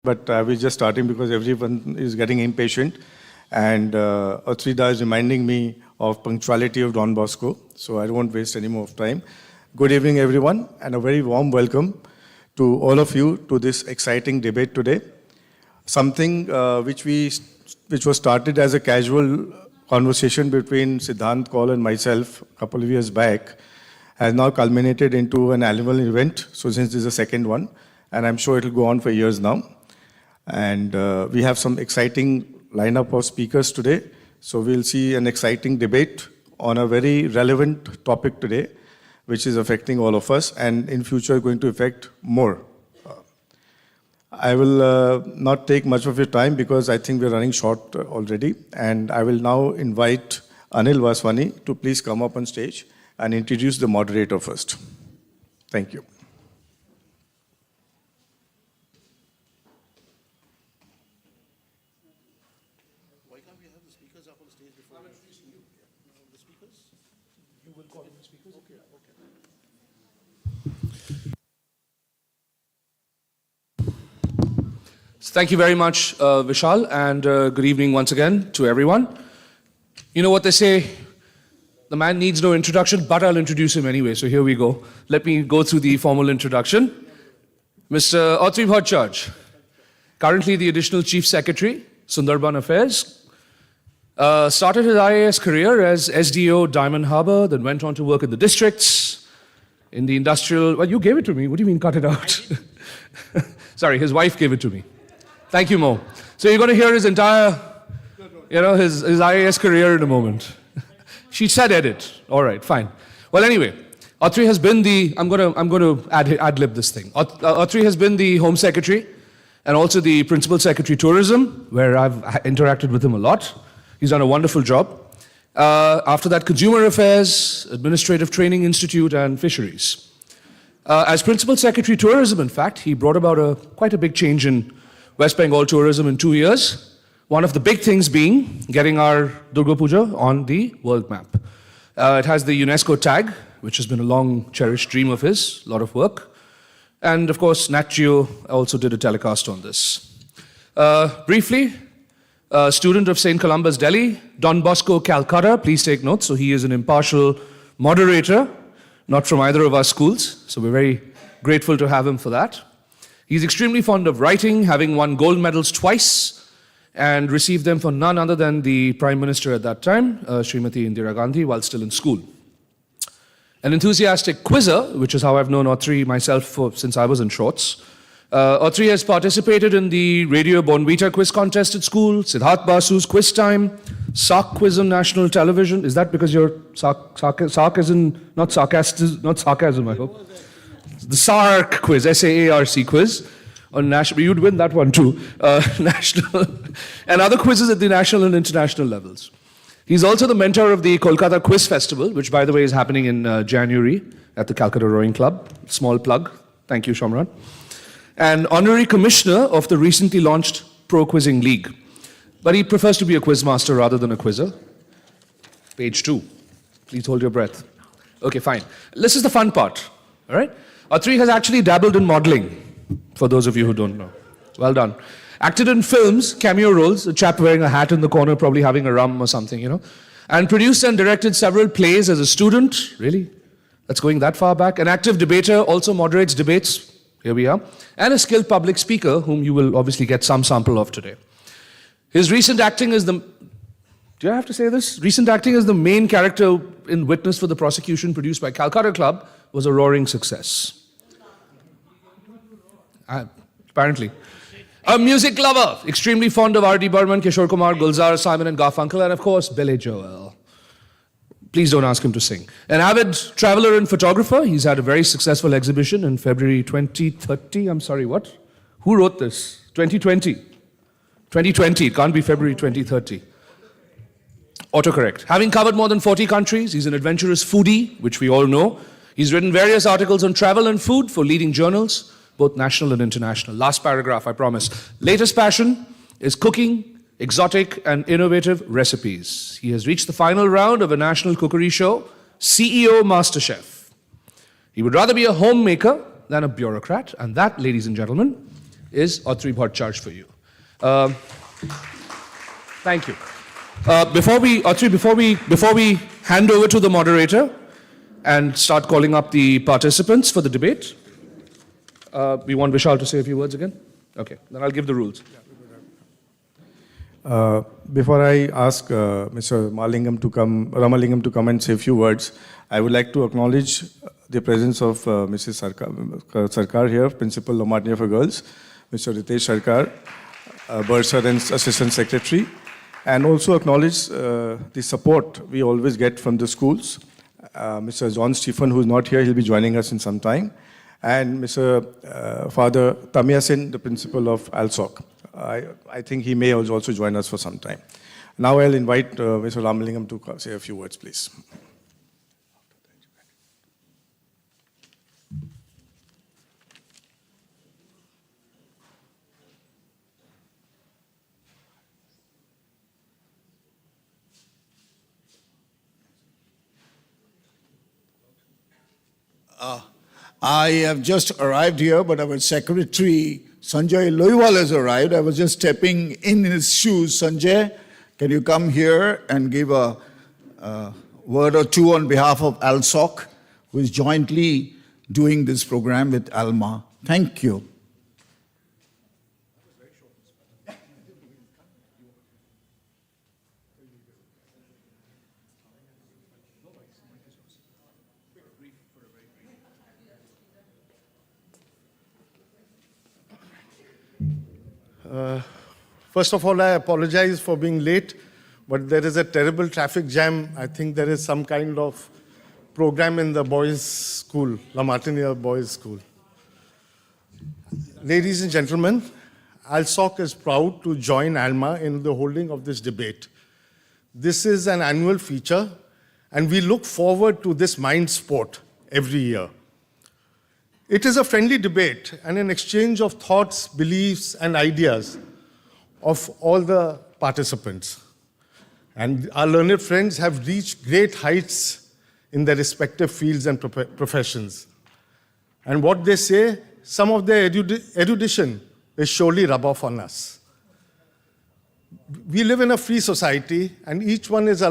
but we're just starting because everyone is getting impatient. And Atrida is reminding me of punctuality of Don Bosco, so I don't waste any more of time. Good evening, everyone, and a very warm welcome to all of you to this exciting debate today. Something which was started as a casual conversation between Siddhant Kaul and myself a couple of years back has now culminated into an annual event. So since this is the second one, and I'm sure it'll go on for years now. And we have some exciting lineup of speakers today. So we'll see an exciting debate on a very relevant topic today, which is affecting all of us and in future going to affect more. I will not take much of your time because I think we're running short already. And I will now invite Anil Vaswani to please come up on stage and introduce the moderator first. Thank you. Why can't we have the speakers up on stage before we introduce you? The speakers? You will call the speakers? Okay. Thank you very much, Vishal, and good evening once again to everyone. You know what they say, the man needs no introduction, but I'll introduce him anyway, so here we go. Let me go through the formal introduction. Mr. Atri Bhattacharya, currently the Additional Chief Secretary, Sundarban Affairs. Started his IAS career as SDO, Diamond Harbour, then went on to work in the districts, in the industrial... Well, you gave it to me. What do you mean, cut it out? Sorry, his wife gave it to me. Thank you, Mo. So you're going to hear his entire, his IAS career in a moment. She said edit. All right, fine. Well, anyway, Atri has been the, I'm going to ad-lib this thing. Atri has been the Home Secretary and also the Principal Secretary Tourism, where I've interacted with him a lot. He's done a wonderful job. After that, Consumer Affairs, Administrative Training Institute, and Fisheries. As Principal Secretary Tourism, in fact, he brought about quite a big change in West Bengal tourism in 2 years. One of the big things being getting our Durga Puja on the world map. It has the UNESCO tag, which has been a long cherished dream of his, a lot of work. And of course, Nat Geo also did a telecast on this. Briefly, student of St. Columba's, Delhi, Don Bosco, Calcutta, please take note. So he is an impartial moderator, not from either of our schools. So we're very grateful to have him for that. He's extremely fond of writing, having won gold medals twice and received them for none other than the Prime Minister at that time, Srimati Indira Gandhi, while still in school. An enthusiastic quizzer, which is how I've known Atri myself since I was in shorts. Atri has participated in the Radio Bonvita quiz contest at school, Siddharth Basu's quiz time, SARC quiz on national television. Is that because you're SARC as in, not sarcasm, I hope? The SARC quiz, S-A-A-R-C quiz on national, you'd win that one too, national, and other quizzes at the national and international levels. He's also the mentor of the Kolkata Quiz Festival, which by the way is happening in January at the Calcutta Rowing Club. Small plug, thank you Shamran. And honorary commissioner of the recently launched Pro Quizzing League. But he prefers to be a quizmaster rather than a quizzer. Page 2, please hold your breath. Okay, fine. This is the fun part, all right? Atri has actually dabbled in modeling, for those of you who don't know. Well done. Acted in films, cameo roles, a chap wearing a hat in the corner, probably having a rum or something, And produced and directed several plays as a student. Really? That's going that far back. An active debater, also moderates debates. Here we are. And a skilled public speaker, whom you will obviously get some sample of today. His recent acting is the... Do I have to say this? Recent acting as the main character in Witness for the Prosecution, produced by Calcutta Club, was a roaring success. Apparently. A music lover, extremely fond of R.D. Burman, Kishore Kumar, Gulzar, Simon and Garfunkel, and of course, Billy Joel. Please don't ask him to sing. An avid traveler and photographer, he's had a very successful exhibition in February 2030. I'm sorry, what? Who wrote this? 2020. 2020, it can't be February 2030. Autocorrect. Having covered more than 40 countries, he's an adventurous foodie, which we all know. He's written various articles on travel and food for leading journals, both national and international. Last paragraph, I promise. Latest passion is cooking, exotic and innovative recipes. He has reached the final round of a national cookery show, CEO MasterChef. He would rather be a homemaker than a bureaucrat, and that, ladies and gentlemen, is Atri Bhattacharya for you. Thank you. Before we hand over to the moderator and start calling up the participants for the debate, we want Vishal to say a few words again? Okay, then I'll give the rules. Before I ask Mr. Ramalingam to come and say a few words, I would like to acknowledge the presence of Mrs. Sarkar here, Principal Lomarnia for Girls, Mr. Ritesh Sarkar, Bursar and Assistant Secretary, and also acknowledge the support we always get from the schools. Mr. John Stephen, who is not here, he'll be joining us in some time, and Mr. Father Tamiyasin, the principal of ALSOC. I think he may also join us for some time. Now I'll invite Mr. Ramalingam to say a few words, please. I have just arrived here, but our secretary, Sanjay Loiwal, has arrived. I was just stepping in his shoes. Sanjay, can you come here and give a word or two on behalf of ALSOC, who is jointly doing this program with ALMA? Thank you. First of all, I apologize for being late, but there is a terrible traffic jam. I think there is some kind of program in the boys' school, La Martiniere Boys' School. Ladies and gentlemen, ALSOC is proud to join ALMA in the holding of this debate. This is an annual feature, and we look forward to this mind sport every year. It is a friendly debate and an exchange of thoughts, beliefs, and ideas of all the participants. And our learned friends have reached great heights in their respective fields and professions. And what they say, some of their erudition is surely rub off on us. We live in a free society, and each one is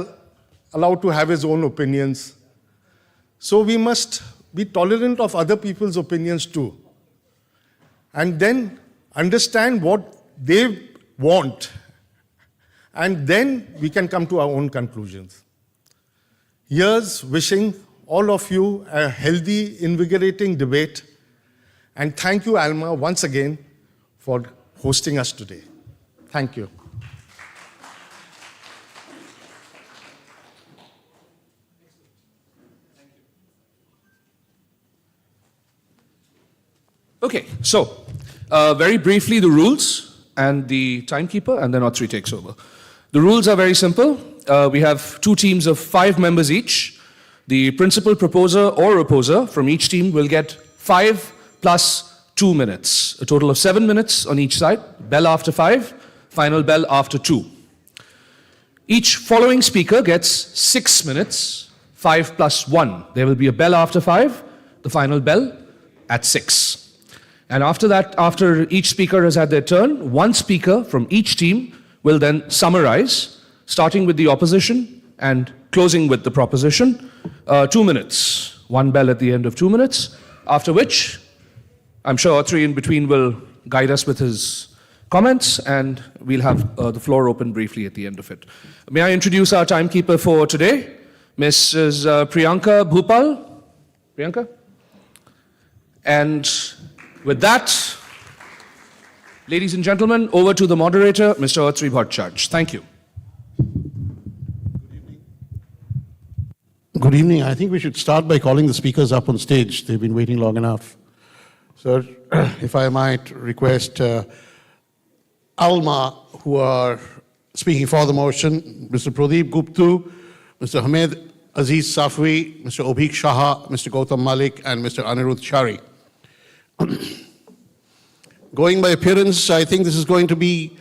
allowed to have his own opinions. So we must be tolerant of other people's opinions too. And then understand what they want. And then we can come to our own conclusions. Here's wishing all of you a healthy, invigorating debate. And thank you, ALMA, once again for hosting us today. Thank you. Okay, so very briefly the rules and the timekeeper, and then Atri takes over. The rules are very simple. We have two teams of 5 members each. The principal proposer or opposer from each team will get 5 plus 2 minutes, a total of 7 minutes on each side. Bell after 5, final bell after 2. Each following speaker gets 6 minutes, 5 plus 1. There will be a bell after 5, the final bell at 6. And after that, after each speaker has had their turn, one speaker from each team will then summarize, starting with the opposition and closing with the proposition. 2 minutes, one bell at the end of 2 minutes, after which I'm sure Atri in between will guide us with his comments, and we'll have the floor open briefly at the end of it. May I introduce our timekeeper for today, Mrs. Priyanka Bhupal. Priyanka? And with that, ladies and gentlemen, over to the moderator, Mr. Atri Bhattacharya. Thank you. Good evening. I think we should start by calling the speakers up on stage. They've been waiting long enough. Sir, if I might request ALMA, who are speaking for the motion, Mr. Pradeep Guptu, Mr. Hamed Aziz Safwi, Mr. Obhik Shah, Mr. Gautam Malik, and Mr. Anirudh Shari. Going by appearance, I think this is going to be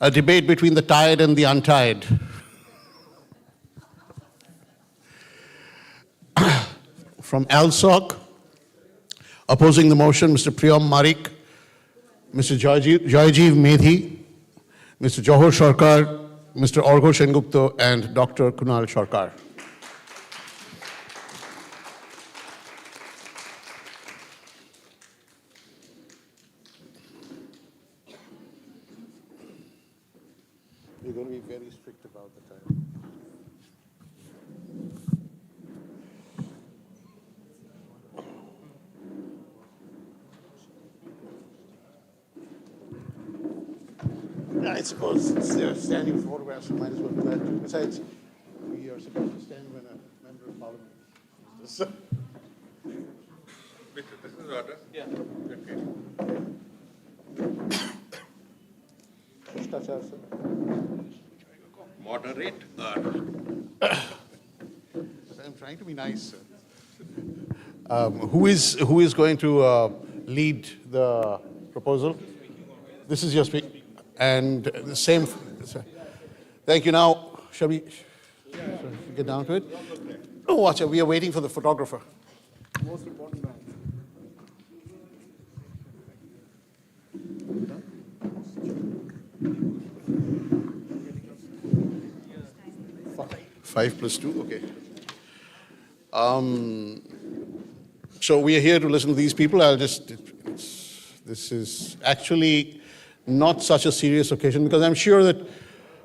a debate between the tired and the untired. From ALSOC, opposing the motion, Mr. Priyam Marik. Mr. Joyjeev Medhi, Mr. Johor Sarkar, Mr. Orgho Sengupta, and Dr. Kunal Sarkar. We're going to be very strict about the time. Yeah, I suppose since they're standing photographs, we might as well do that too. Besides, we are supposed to stand when a member of parliament. So, This is order? Yeah. Moderate. I'm trying to be nice. Who is going to lead the proposal? This is your speaker. And the same. Thank you. Now, shall we get down to it? Oh, watch it. We are waiting for the photographer. Most important man. Five plus two, okay. So we are here to listen to these people. This is actually not such a serious occasion because I'm sure that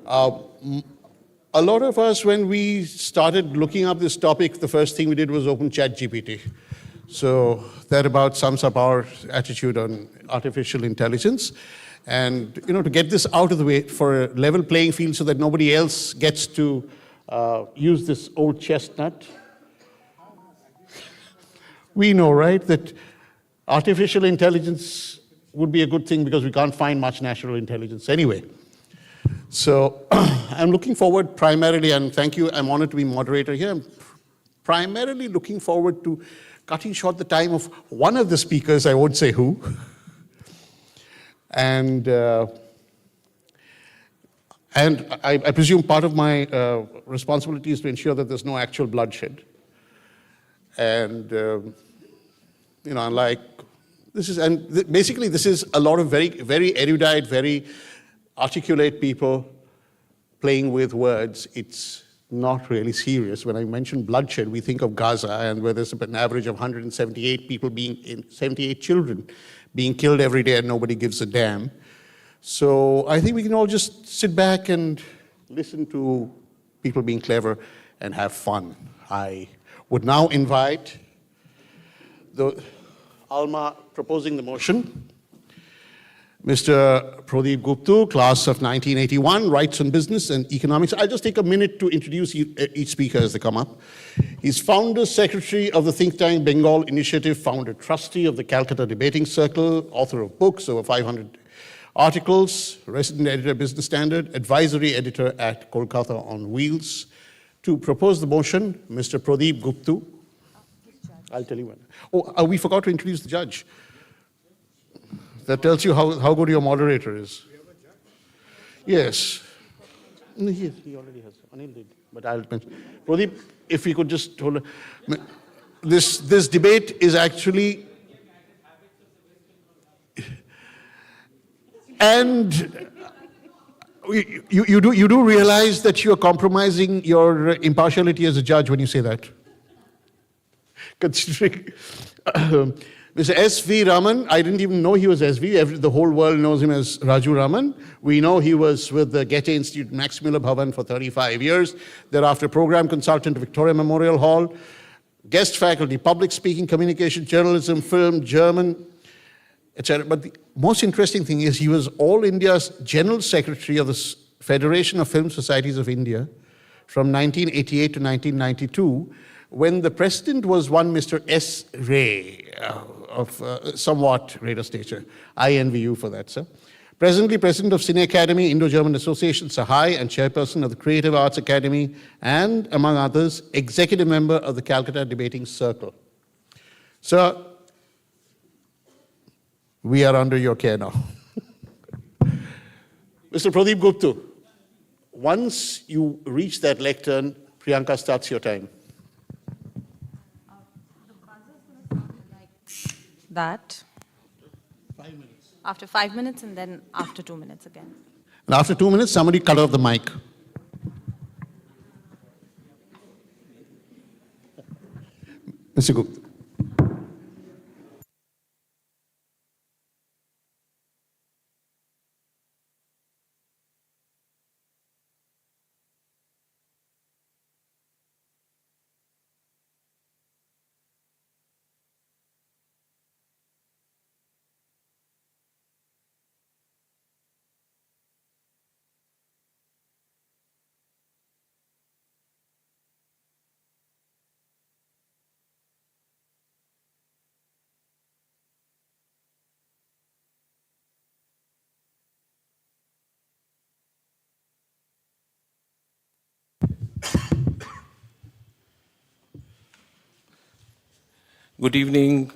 a lot of us, when we started looking up this topic, the first thing we did was open ChatGPT. So that about sums up our attitude on artificial intelligence. And, to get this out of the way for a level playing field so that nobody else gets to use this old chestnut. We know, right, that artificial intelligence would be a good thing because we can't find much natural intelligence anyway. So I'm looking forward primarily, and thank you, I'm honored to be moderator here. I'm primarily looking forward to cutting short the time of one of the speakers, I won't say who. And I presume part of my responsibility is to ensure that there's no actual bloodshed. And, unlike, basically this is a lot of very, very erudite, very articulate people playing with words. It's not really serious. When I mention bloodshed, we think of Gaza, and where there's an average of 78 children being killed every day and nobody gives a damn. So I think we can all just sit back and listen to people being clever and have fun. I would now invite the ALMA proposing the motion, Mr. Pradeep Gupta, class of 1981, Rights on Business and Economics. I'll just take a minute to introduce each speaker as they come up. He's founder, secretary of the think tank Bengal Initiative, founder, trustee of the Calcutta Debating Circle, author of books, over 500 articles, resident editor, Business Standard, advisory editor at Kolkata on Wheels. To propose the motion, Mr. Pradeep Gupta. I'll tell you when. Oh, we forgot to introduce the judge. That tells you how good your moderator is. Yes. No, he already has. Anil did, but I'll mention. Pradeep, if we could just hold on. This debate is actually... And you do realize that you are compromising your impartiality as a judge when you say that. Considering Mr. S.V. Raman, I didn't even know he was S.V. The whole world knows him as Raju Raman. We know he was with the Goethe Institute, Max Muller Bhavan for 35 years. Thereafter, program consultant at Victoria Memorial Hall, guest faculty, public speaking, communication, journalism, film, German, etc. But the most interesting thing is he was All India's General Secretary of the Federation of Film Societies of India from 1988 to 1992, when the president was one Mr. S. Ray, of somewhat greater stature. I envy you for that, sir. Presently president of Cine Academy, Indo-German Association, Sahai, and chairperson of the Creative Arts Academy, and, among others, executive member of the Calcutta Debating Circle. Sir, we are under your care now. Mr. Pradeep Gupta, once you reach that lectern, Priyanka starts your time. That. 5 minutes. after 5 minutes, and then after 2 minutes again. And after 2 minutes, somebody cut off the mic. Mr. Gupta. Good evening.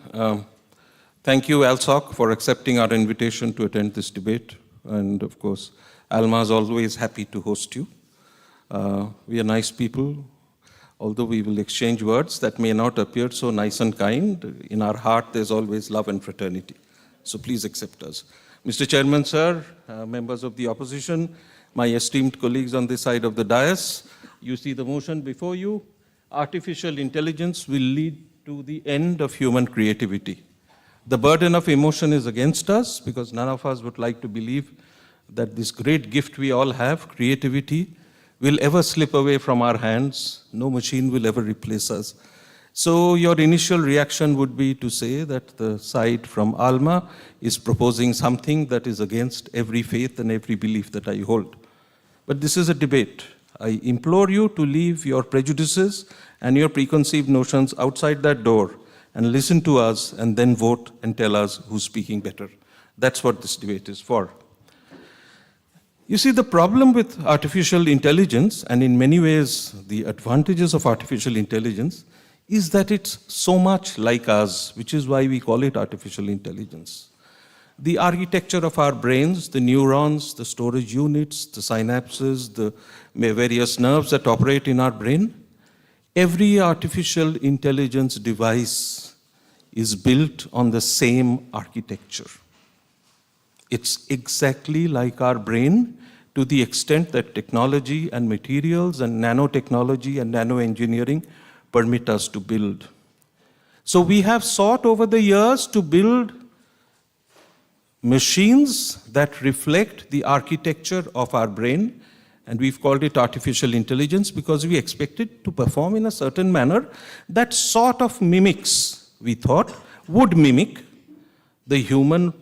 Thank you, ALSOC, for accepting our invitation to attend this debate. And of course, ALMA is always happy to host you. We are nice people, although we will exchange words that may not appear so nice and kind. In our heart, there's always love and fraternity. So please accept us. Mr. Chairman, sir, members of the opposition, my esteemed colleagues on this side of the dais, you see the motion before you. Artificial intelligence will lead to the end of human creativity. The burden of emotion is against us because none of us would like to believe that this great gift we all have, creativity, will ever slip away from our hands. No machine will ever replace us. So your initial reaction would be to say that the side from ALMA is proposing something that is against every faith and every belief that I hold. But this is a debate. I implore you to leave your prejudices and your preconceived notions outside that door and listen to us and then vote and tell us who's speaking better. That's what this debate is for. You see, the problem with artificial intelligence, and in many ways the advantages of artificial intelligence, is that it's so much like us, which is why we call it artificial intelligence. The architecture of our brains, the neurons, the storage units, the synapses, the various nerves that operate in our brain, every artificial intelligence device is built on the same architecture. It's exactly like our brain to the extent that technology and materials and nanotechnology and nanoengineering permit us to build. So we have sought over the years to build machines that reflect the architecture of our brain, and we've called it artificial intelligence because we expect it to perform in a certain manner that sort of mimics, we thought, would mimic the human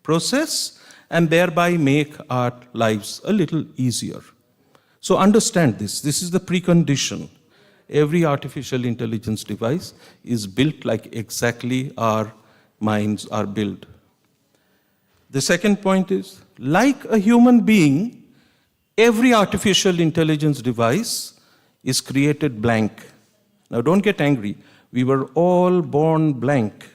process and thereby make our lives a little easier. So understand this. This is the precondition. Every artificial intelligence device is built like exactly our minds are built. The second point is, like a human being, every artificial intelligence device is created blank. Now don't get angry. We were all born blank.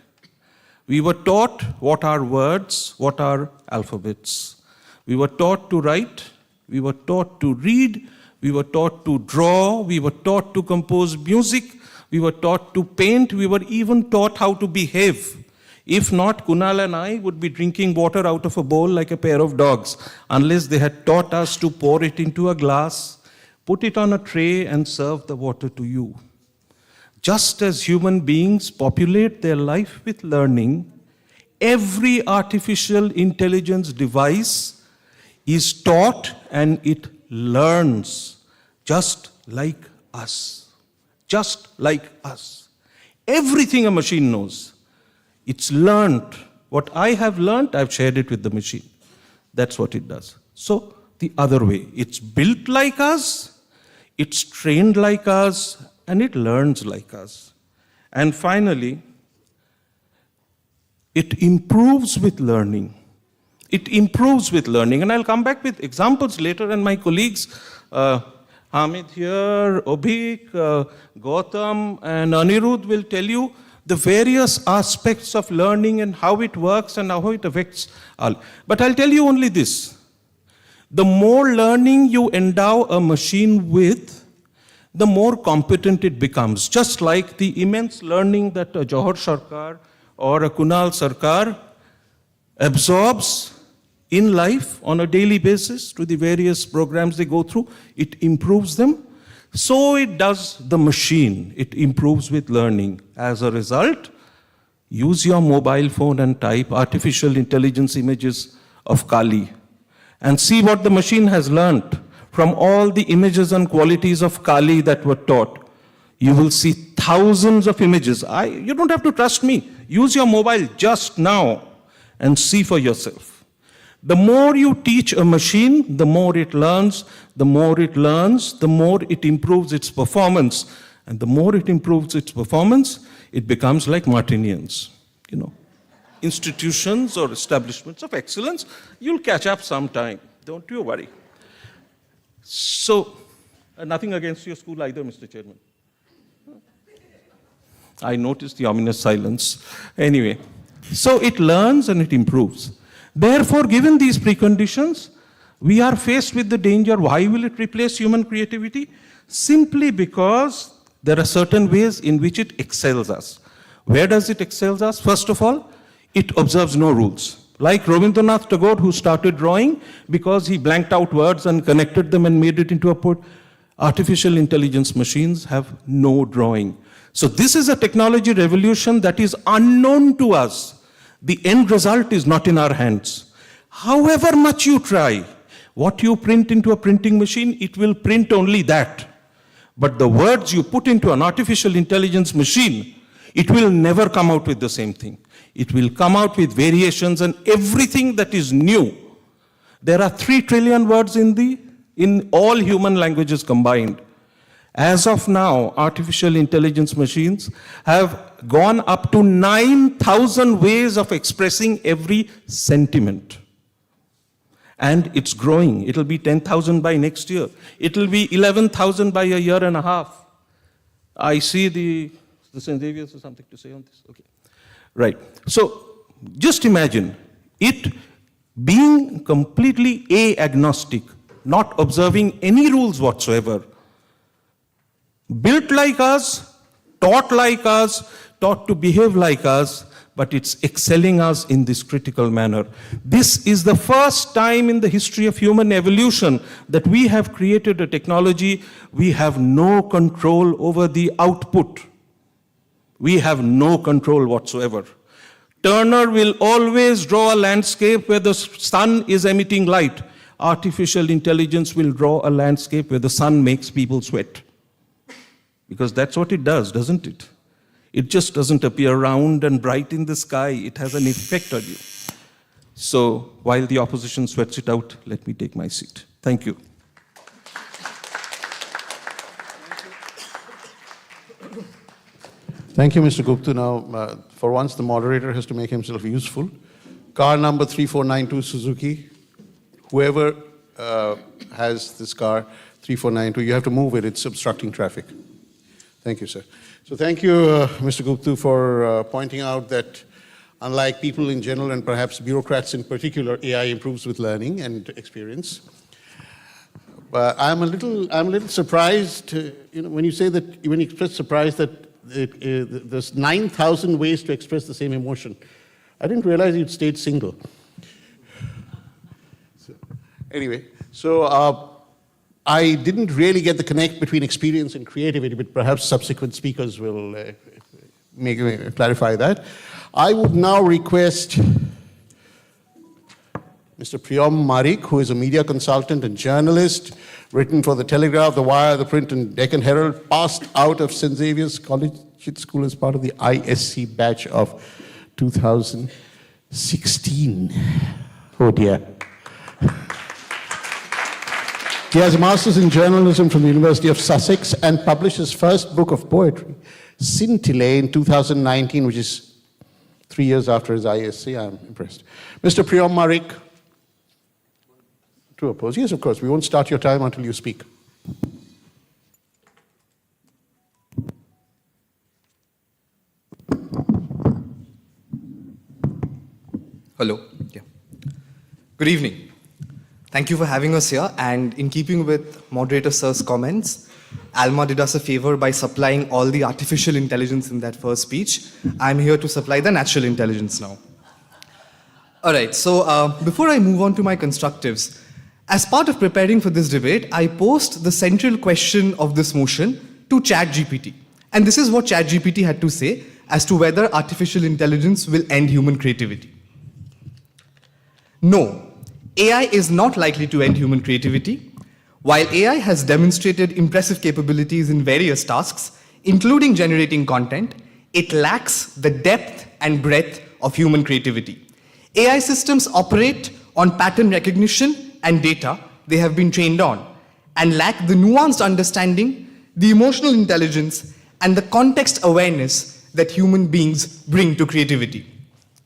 We were taught what are words, what are alphabets. We were taught to write, we were taught to read, we were taught to draw, we were taught to compose music, we were taught to paint, we were even taught how to behave. If not, Kunal and I would be drinking water out of a bowl like a pair of dogs, unless they had taught us to pour it into a glass, put it on a tray, and serve the water to you. Just as human beings populate their life with learning, every artificial intelligence device is taught and it learns just like us. Just like us. Everything a machine knows. It's learned. What I have learned, I've shared it with the machine. That's what it does. So, the other way. It's built like us, it's trained like us, and it learns like us. And finally, it improves with learning. It improves with learning. And I'll come back with examples later, and my colleagues, Hamid here, Obik, Gautam, and Anirudh will tell you the various aspects of learning and how it works and how it affects all. But I'll tell you only this. The more learning you endow a machine with, the more competent it becomes. Just like the immense learning that a Johar Sarkar or a Kunal Sarkar absorbs in life on a daily basis to the various programs they go through. It improves them. So it does the machine. It improves with learning. As a result, use your mobile phone and type artificial intelligence images of Kali and see what the machine has learnt from all the images and qualities of Kali that were taught. You will see thousands of images. You don't have to trust me. Use your mobile just now and see for yourself. The more you teach a machine, the more it learns. The more it learns, the more it improves its performance. And the more it improves its performance, it becomes like Martinians, institutions or establishments of excellence. You'll catch up sometime. Don't you worry. So, nothing against your school either, Mr. Chairman. I noticed the ominous silence. Anyway, so it learns and it improves. Therefore, given these preconditions, we are faced with the danger. Why will it replace human creativity? Simply because there are certain ways in which it excels us. Where does it excel us? First of all, it observes no rules. Like Rabindranath Tagore, who started drawing because he blanked out words and connected them and made it into a poem. Artificial intelligence machines have no drawing. So this is a technology revolution that is unknown to us. The end result is not in our hands. However much you try, what you print into a printing machine, it will print only that. But the words you put into an artificial intelligence machine, it will never come out with the same thing. It will come out with variations and everything that is new. There are 3 trillion words in all human languages combined. As of now, artificial intelligence machines have gone up to 9,000 ways of expressing every sentiment. And it's growing. It'll be 10,000 by next year. It'll be 11,000 by a year and a half. I see the St. Xavier's has something to say on this. Okay. Right. So just imagine it being completely agnostic, not observing any rules whatsoever. Built like us, taught to behave like us, but it's excelling us in this critical manner. This is the first time in the history of human evolution that we have created a technology. We have no control over the output. We have no control whatsoever. Turner will always draw a landscape where the sun is emitting light. Artificial intelligence will draw a landscape where the sun makes people sweat. Because that's what it does, doesn't it? It just doesn't appear round and bright in the sky. It has an effect on you. So while the opposition sweats it out, let me take my seat. Thank you. Thank you, Mr. Gupta. Now, for once, the moderator has to make himself useful. Car number 3492 Suzuki. Whoever has this car, 3492, you have to move it. It's obstructing traffic. Thank you, sir. So thank you, Mr. Gupta, for pointing out that unlike people in general and perhaps bureaucrats in particular, AI improves with learning and experience. But I'm a little surprised, when you say that, when you express surprise that there's 9,000 ways to express the same emotion. I didn't realize you'd stayed single. Anyway, I didn't really get the connect between experience and creativity, but perhaps subsequent speakers will clarify that. I would now request Mr. Priyam Marik, who is a media consultant and journalist, written for The Telegraph, The Wire, The Print, and Deccan Herald, passed out of St. Xavier's Collegiate School as part of the ISC batch of 2016. Oh dear. He has a master's in journalism from the University of Sussex and published his first book of poetry, Scintillate, in 2019, which is 3 years after his ISC. I'm impressed. Mr. Priyam Marik. To oppose? Yes, of course. We won't start your time until you speak. Hello. Yeah. Good evening. Thank you for having us here. And in keeping with Moderator Sir's comments, ALMA did us a favor by supplying all the artificial intelligence in that first speech. I'm here to supply the natural intelligence now. All right, so before I move on to my constructives, as part of preparing for this debate, I posed the central question of this motion to ChatGPT. And this is what ChatGPT had to say as to whether artificial intelligence will end human creativity. No, AI is not likely to end human creativity. While AI has demonstrated impressive capabilities in various tasks, including generating content, it lacks the depth and breadth of human creativity. AI systems operate on pattern recognition and data they have been trained on, and lack the nuanced understanding, the emotional intelligence, and the context awareness that human beings bring to creativity.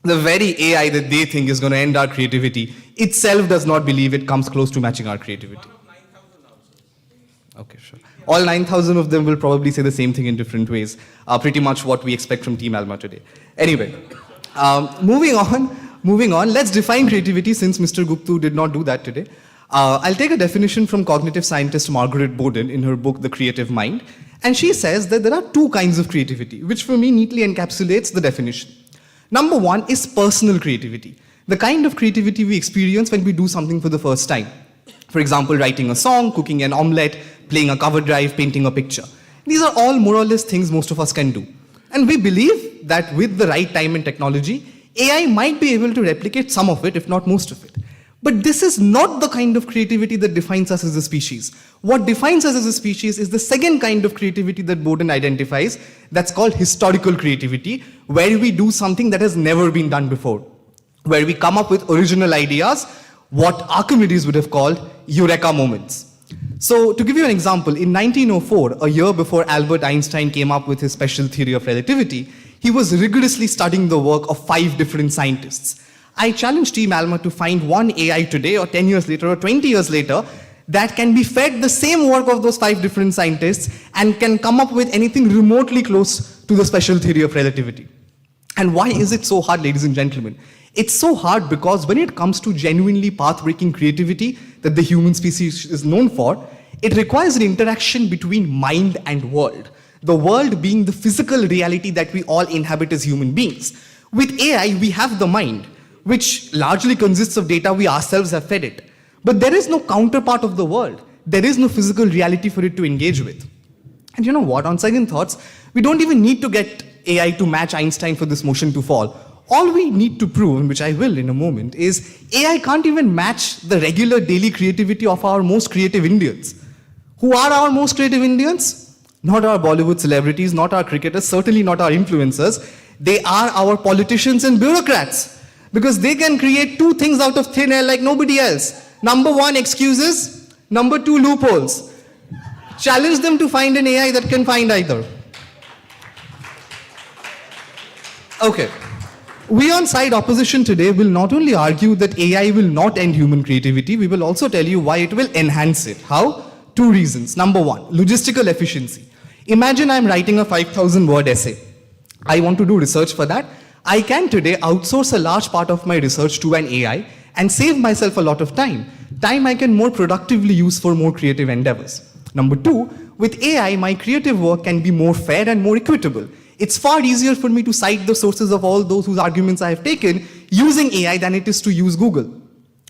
The very AI that they think is going to end our creativity itself does not believe it comes close to matching our creativity. Okay, sure. All 9,000 of them will probably say the same thing in different ways. Pretty much what we expect from Team ALMA today. Anyway, moving on, let's define creativity since Mr. Guptu did not do that today. I'll take a definition from cognitive scientist Margaret Bowden in her book, The Creative Mind. And she says that there are two kinds of creativity, which for me neatly encapsulates the definition. Number one is personal creativity, the kind of creativity we experience when we do something for the first time. For example, writing a song, cooking an omelette, playing a cover drive, painting a picture. These are all more or less things most of us can do. And we believe that with the right time and technology, AI might be able to replicate some of it, if not most of it. But this is not the kind of creativity that defines us as a species. What defines us as a species is the second kind of creativity that Bowden identifies, that's called historical creativity, where we do something that has never been done before, where we come up with original ideas, what Archimedes would have called eureka moments. So to give you an example, in 1904, a year before Albert Einstein came up with his special theory of relativity, he was rigorously studying the work of 5 different scientists. I challenge Team ALMA to find one AI today or 10 years later or 20 years later that can be fed the same work of those 5 different scientists and can come up with anything remotely close to the special theory of relativity. And why is it so hard, ladies and gentlemen? It's so hard because when it comes to genuinely path-breaking creativity that the human species is known for, it requires an interaction between mind and world. The world being the physical reality that we all inhabit as human beings. With AI, we have the mind, which largely consists of data we ourselves have fed it. But there is no counterpart of the world. There is no physical reality for it to engage with. And you know what, on second thoughts, we don't even need to get AI to match Einstein for this motion to fall. All we need to prove, and which I will in a moment, is AI can't even match the regular daily creativity of our most creative Indians. Who are our most creative Indians? Not our Bollywood celebrities, not our cricketers, certainly not our influencers. They are our politicians and bureaucrats. Because they can create 2 things out of thin air like nobody else. Number 1, excuses. Number 2, loopholes. Challenge them to find an AI that can find either. Okay. We on side opposition today will not only argue that AI will not end human creativity, we will also tell you why it will enhance it. How? 2 reasons. Number 1, logistical efficiency. Imagine I'm writing a 5,000 word essay. I want to do research for that. I can today outsource a large part of my research to an AI and save myself a lot of time. Time I can more productively use for more creative endeavors. Number 2, with AI, my creative work can be more fair and more equitable. It's far easier for me to cite the sources of all those whose arguments I have taken using AI than it is to use Google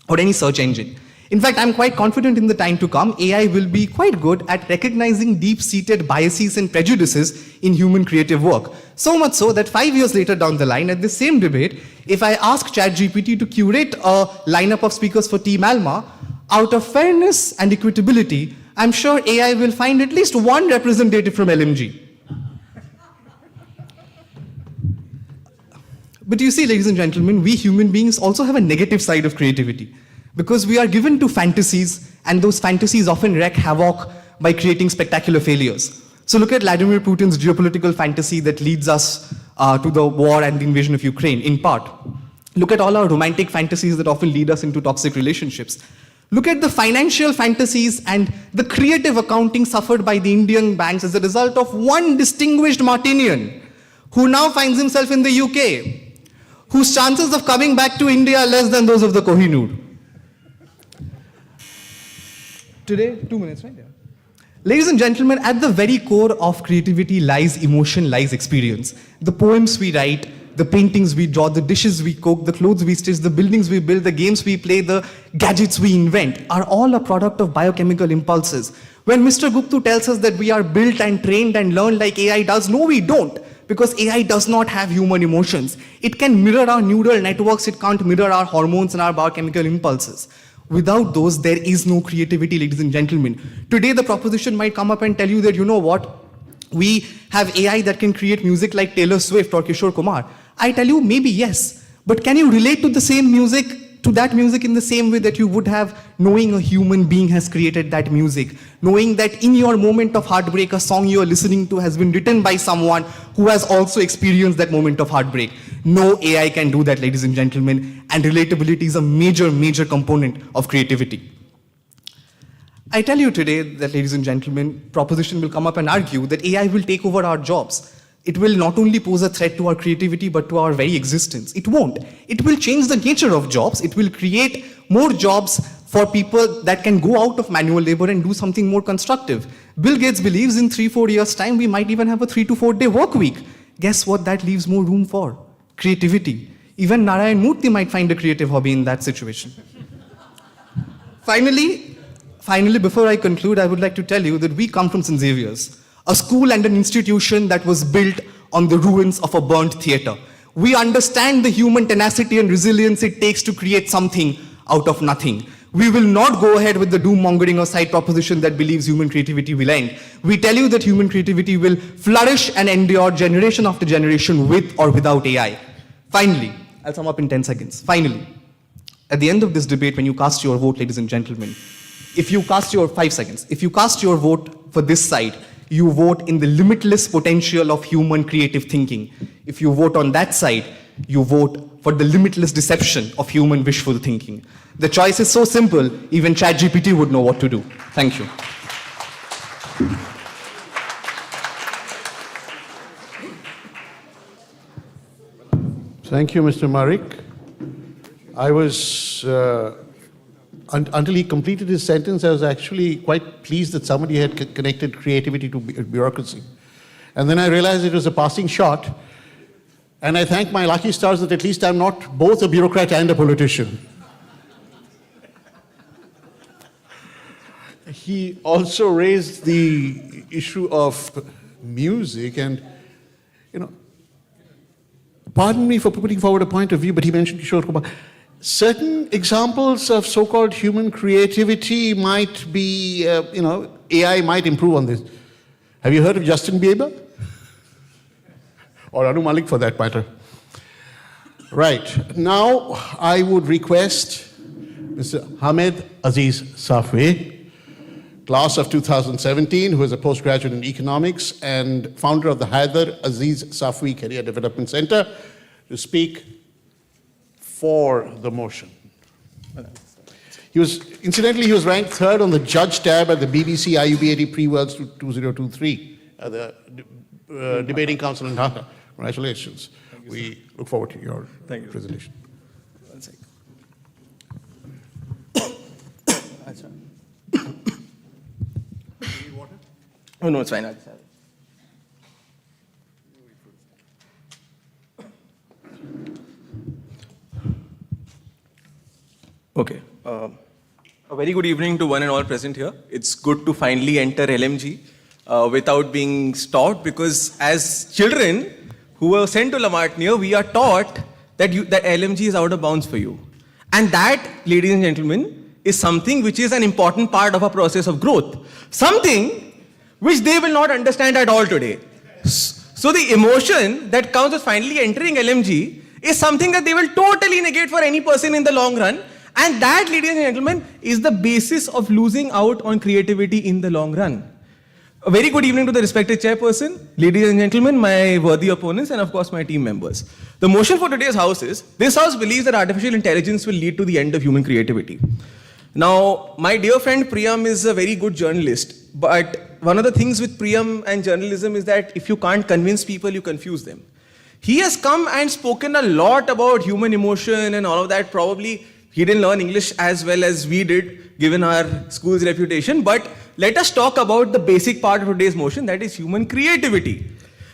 or any search engine. In fact, I'm quite confident in the time to come, AI will be quite good at recognizing deep-seated biases and prejudices in human creative work. So much so that 5 years later down the line, at this same debate, if I ask ChatGPT to curate a lineup of speakers for Team ALMA, out of fairness and equitability, I'm sure AI will find at least one representative from LMG. But you see, ladies and gentlemen, we human beings also have a negative side of creativity. Because we are given to fantasies, and those fantasies often wreak havoc by creating spectacular failures. So look at Vladimir Putin's geopolitical fantasy that leads us to the war and the invasion of Ukraine, in part. Look at all our romantic fantasies that often lead us into toxic relationships. Look at the financial fantasies and the creative accounting suffered by the Indian banks as a result of one distinguished Martinian who now finds himself in the UK, whose chances of coming back to India are less than those of the Kohinoor. Today, 2 minutes, right? Yeah. Ladies and gentlemen, at the very core of creativity lies emotion, lies experience. The poems we write, the paintings we draw, the dishes we cook, the clothes we stitch, the buildings we build, the games we play, the gadgets we invent are all a product of biochemical impulses. When Mr. Guptu tells us that we are built and trained and learned like AI does, no, we don't. Because AI does not have human emotions. It can mirror our neural networks, it can't mirror our hormones and our biochemical impulses. Without those, there is no creativity, ladies and gentlemen. Today, the proposition might come up and tell you that, you know what, we have AI that can create music like Taylor Swift or Kishore Kumar. I tell you, maybe yes. But can you relate to the same music, to that music in the same way that you would have knowing a human being has created that music? Knowing that in your moment of heartbreak, a song you are listening to has been written by someone who has also experienced that moment of heartbreak. No AI can do that, ladies and gentlemen. And relatability is a major, major component of creativity. I tell you today that, ladies and gentlemen, proposition will come up and argue that AI will take over our jobs. It will not only pose a threat to our creativity, but to our very existence. It won't. It will change the nature of jobs. It will create more jobs for people that can go out of manual labor and do something more constructive. Bill Gates believes in 3-4 years' time, we might even have a 3 to 4 day work week. Guess what that leaves more room for? Creativity. Even Narayan Murthy might find a creative hobby in that situation. Finally, before I conclude, I would like to tell you that we come from St. Xavier's, a school and an institution that was built on the ruins of a burnt theater. We understand the human tenacity and resilience it takes to create something out of nothing. We will not go ahead with the doom-mongering or side proposition that believes human creativity will end. We tell you that human creativity will flourish and endure generation after generation with or without AI. Finally, I'll sum up in 10 seconds. Finally, at the end of this debate, when you cast your vote, ladies and gentlemen, if you cast your 5 seconds, if you cast your vote for this side, you vote in the limitless potential of human creative thinking. If you vote on that side, you vote for the limitless deception of human wishful thinking. The choice is so simple, even ChatGPT would know what to do. Thank you. Thank you, Mr. Marik. I was, until he completed his sentence, I was actually quite pleased that somebody had connected creativity to bureaucracy. And then I realized it was a passing shot. And I thank my lucky stars that at least I'm not both a bureaucrat and a politician. He also raised the issue of music and, you know, pardon me for putting forward a point of view, but he mentioned Kishore Kumar. Certain examples of so-called human creativity might be, AI might improve on this. Have you heard of Justin Bieber? Or Anu Malik for that matter. Right, now I would request Mr. Hamed Aziz Safwi, class of 2017, who is a postgraduate in economics and founder of the Haider Aziz Safwi Career Development Center, to speak for the motion. He was ranked third on the judge tab at the BBC IUB80 Pre-Worlds 2023 at the Debating Council in Dhaka. Congratulations. We look forward to your presentation. One second. Oh, no, it's fine. I'll just have it. Okay. A very good evening to one and all present here. It's good to finally enter LMG without being stopped, because as children who were sent to La Martiniere, we are taught that LMG is out of bounds for you. And that, ladies and gentlemen, is something which is an important part of our process of growth. Something which they will not understand at all today. So the emotion that comes with finally entering LMG is something that they will totally negate for any person in the long run. And that, ladies and gentlemen, is the basis of losing out on creativity in the long run. A very good evening to the respected chairperson, ladies and gentlemen, my worthy opponents, and of course my team members. The motion for today's house is, this house believes that artificial intelligence will lead to the end of human creativity. Now, my dear friend Priyam is a very good journalist, but one of the things with Priyam and journalism is that if you can't convince people, you confuse them. He has come and spoken a lot about human emotion and all of that. Probably he didn't learn English as well as we did, given our school's reputation, but let us talk about the basic part of today's motion, that is human creativity.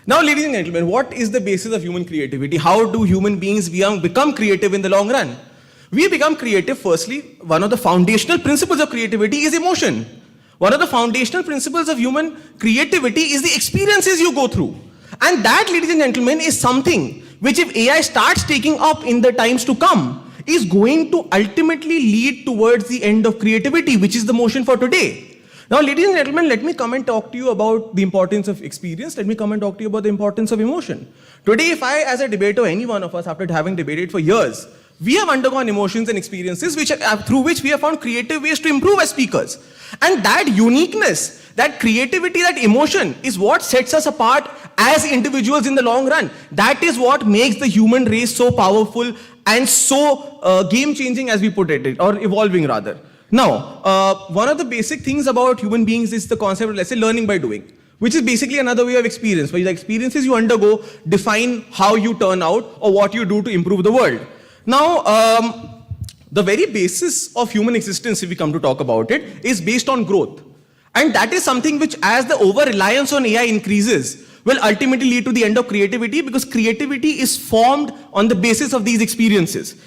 Now, ladies and gentlemen, what is the basis of human creativity? How do human beings become creative in the long run? We become creative, firstly, one of the foundational principles of creativity is emotion. One of the foundational principles of human creativity is the experiences you go through. And that, ladies and gentlemen, is something which if AI starts taking up in the times to come, is going to ultimately lead towards the end of creativity, which is the motion for today. Now, ladies and gentlemen, let me come and talk to you about the importance of experience. Let me come and talk to you about the importance of emotion. Today, if I, as a debater, any one of us, after having debated for years, we have undergone emotions and experiences through which we have found creative ways to improve as speakers. And that uniqueness, that creativity, that emotion is what sets us apart as individuals in the long run. That is what makes the human race so powerful and so game-changing, as we put it, or evolving rather. Now, one of the basic things about human beings is the concept of, let's say, learning by doing, which is basically another way of experience, where the experiences you undergo define how you turn out or what you do to improve the world. Now, the very basis of human existence, if we come to talk about it, is based on growth. And that is something which, as the over-reliance on AI increases, will ultimately lead to the end of creativity, because creativity is formed on the basis of these experiences.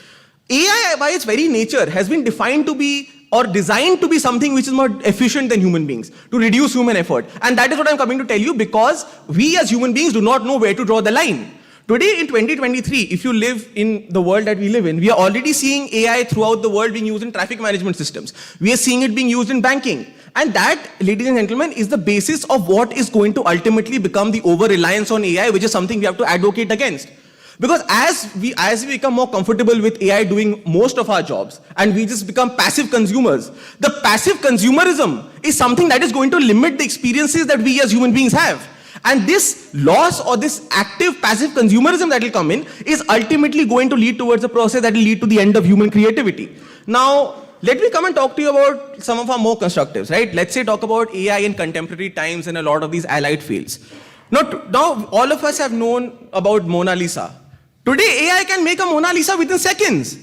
AI, by its very nature, has been defined to be or designed to be something which is more efficient than human beings, to reduce human effort. And that is what I'm coming to tell you, because we as human beings do not know where to draw the line. Today in 2023, if you live in the world that we live in, we are already seeing AI throughout the world being used in traffic management systems. We are seeing it being used in banking. And that, ladies and gentlemen, is the basis of what is going to ultimately become the over-reliance on AI, which is something we have to advocate against. Because as we become more comfortable with AI doing most of our jobs, and we just become passive consumers, the passive consumerism is something that is going to limit the experiences that we as human beings have. And this loss or this active passive consumerism that will come in is ultimately going to lead towards a process that will lead to the end of human creativity. Now, let me come and talk to you about some of our more constructives, right? Let's say talk about AI in contemporary times and a lot of these allied fields. Now all of us have known about Mona Lisa. Today, AI can make a Mona Lisa within seconds.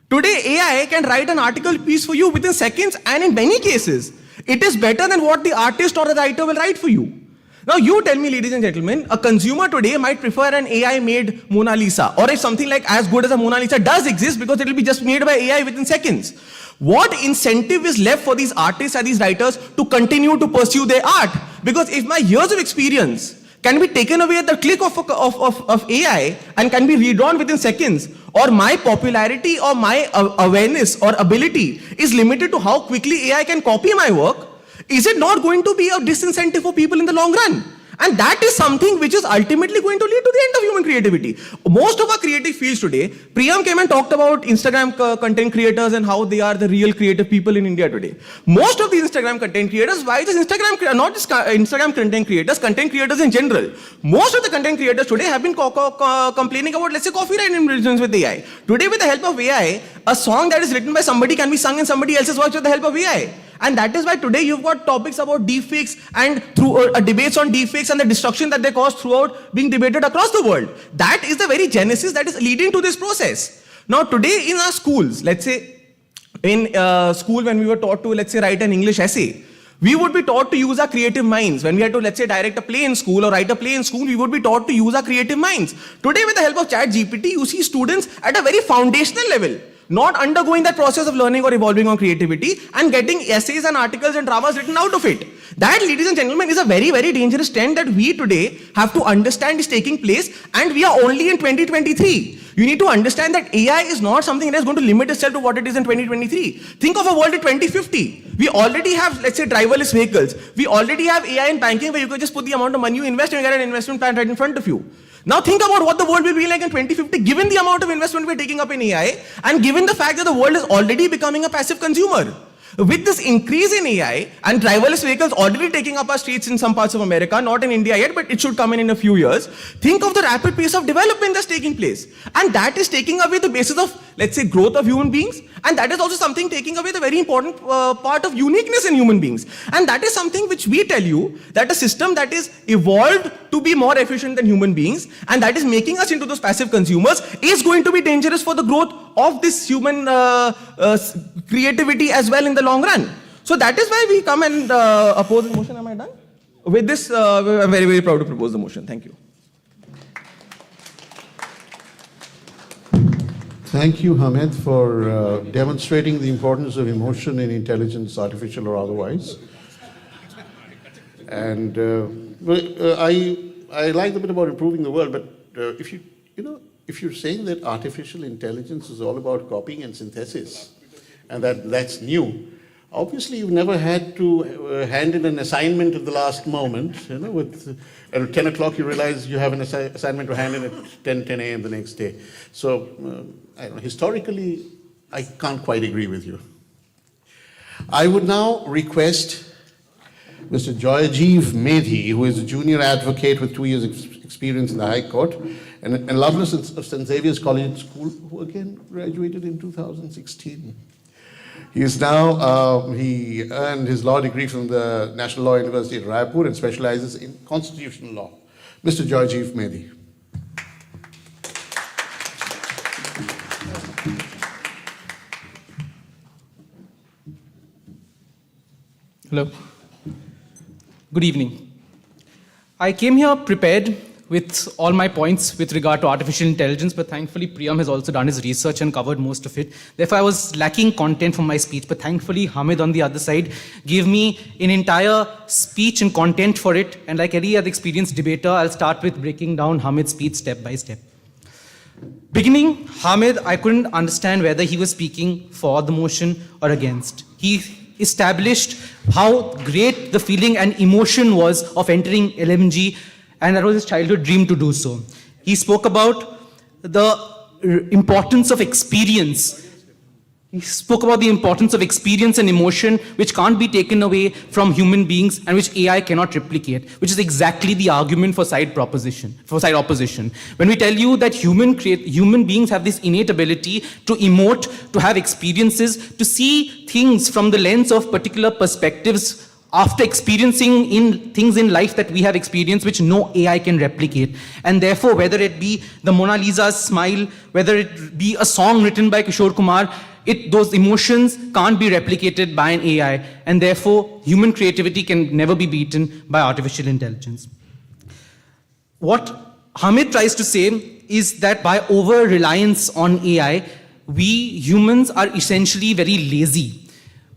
Today, AI can write an article piece for you within seconds, and in many cases, it is better than what the artist or the writer will write for you. Now, you tell me, ladies and gentlemen, a consumer today might prefer an AI-made Mona Lisa, or if something like as good as a Mona Lisa does exist, because it will be just made by AI within seconds. What incentive is left for these artists and these writers to continue to pursue their art? Because if my years of experience can be taken away at the click of AI and can be redrawn within seconds, or my popularity or my awareness or ability is limited to how quickly AI can copy my work, is it not going to be a disincentive for people in the long run? And that is something which is ultimately going to lead to the end of human creativity. Most of our creative fields today, Priyam came and talked about Instagram content creators and how they are the real creative people in India today. Most of the Instagram content creators, why just not just Instagram content creators in general. Most of the content creators today have been complaining about, let's say, copyright infringements with AI. Today, with the help of AI, a song that is written by somebody can be sung in somebody else's voice with the help of AI. And that is why today you've got topics about deepfakes and through debates on deepfakes and the destruction that they cause throughout being debated across the world. That is the very genesis that is leading to this process. Now today in our schools, let's say in school when we were taught to, let's say, write an English essay, we would be taught to use our creative minds. When we had to, let's say, direct a play in school or write a play in school, we would be taught to use our creative minds. Today with the help of ChatGPT, you see students at a very foundational level not undergoing that process of learning or evolving on creativity and getting essays and articles and dramas written out of it. That, ladies and gentlemen, is a very, very dangerous trend that we today have to understand is taking place, and we are only in 2023. You need to understand that AI is not something that is going to limit itself to what it is in 2023. Think of a world in 2050. We already have, let's say, driverless vehicles. We already have AI in banking where you can just put the amount of money you invest and you get an investment plan right in front of you. Now think about what the world will be like in 2050 given the amount of investment we're taking up in AI and given the fact that the world is already becoming a passive consumer. With this increase in AI and driverless vehicles already taking up our streets in some parts of America, not in India yet, but it should come in a few years, think of the rapid pace of development that's taking place. And that is taking away the basis of, let's say, growth of human beings. And that is also something taking away the very important part of uniqueness in human beings. And that is something which we tell you, that a system that is evolved to be more efficient than human beings and that is making us into those passive consumers is going to be dangerous for the growth of this human creativity as well in the long run. So that is why we come and oppose the motion. Am I done? With this, I'm very, very proud to propose the motion. Thank you. Thank you, Hamid, for demonstrating the importance of emotion in intelligence, artificial or otherwise. And I like the bit about improving the world, but if you're saying that artificial intelligence is all about copying and synthesis, and that's new, obviously you've never had to hand in an assignment at the last moment. At 10 o'clock you realize you have an assignment to hand in at 10 a.m. the next day. So I don't know, historically, I can't quite agree with you. I would now request Mr. Joyajeev Medhi, who is a junior advocate with 2 years experience in the High Court, and Loveless of St. Xavier's College School, who again graduated in 2016. He earned his law degree from the National Law University at Raipur and specializes in constitutional law. Mr. Joyajeev Medhi. Hello. Good evening. I came here prepared with all my points with regard to artificial intelligence, but thankfully Priyam has also done his research and covered most of it. Therefore, I was lacking content from my speech, but thankfully Hamid on the other side gave me an entire speech and content for it. And like any other experienced debater, I'll start with breaking down Hamid's speech step by step. Beginning, Hamid, I couldn't understand whether he was speaking for the motion or against. He established how great the feeling and emotion was of entering LMG, and that was his childhood dream to do so. He spoke about the importance of experience. He spoke about the importance of experience and emotion, which can't be taken away from human beings and which AI cannot replicate, which is exactly the argument for side opposition. When we tell you that human beings have this innate ability to emote, to have experiences, to see things from the lens of particular perspectives after experiencing things in life that we have experienced which no AI can replicate. And therefore, whether it be the Mona Lisa's smile, whether it be a song written by Kishore Kumar, those emotions can't be replicated by an AI, and therefore human creativity can never be beaten by artificial intelligence. What Hamid tries to say is that by over-reliance on AI, we humans are essentially very lazy.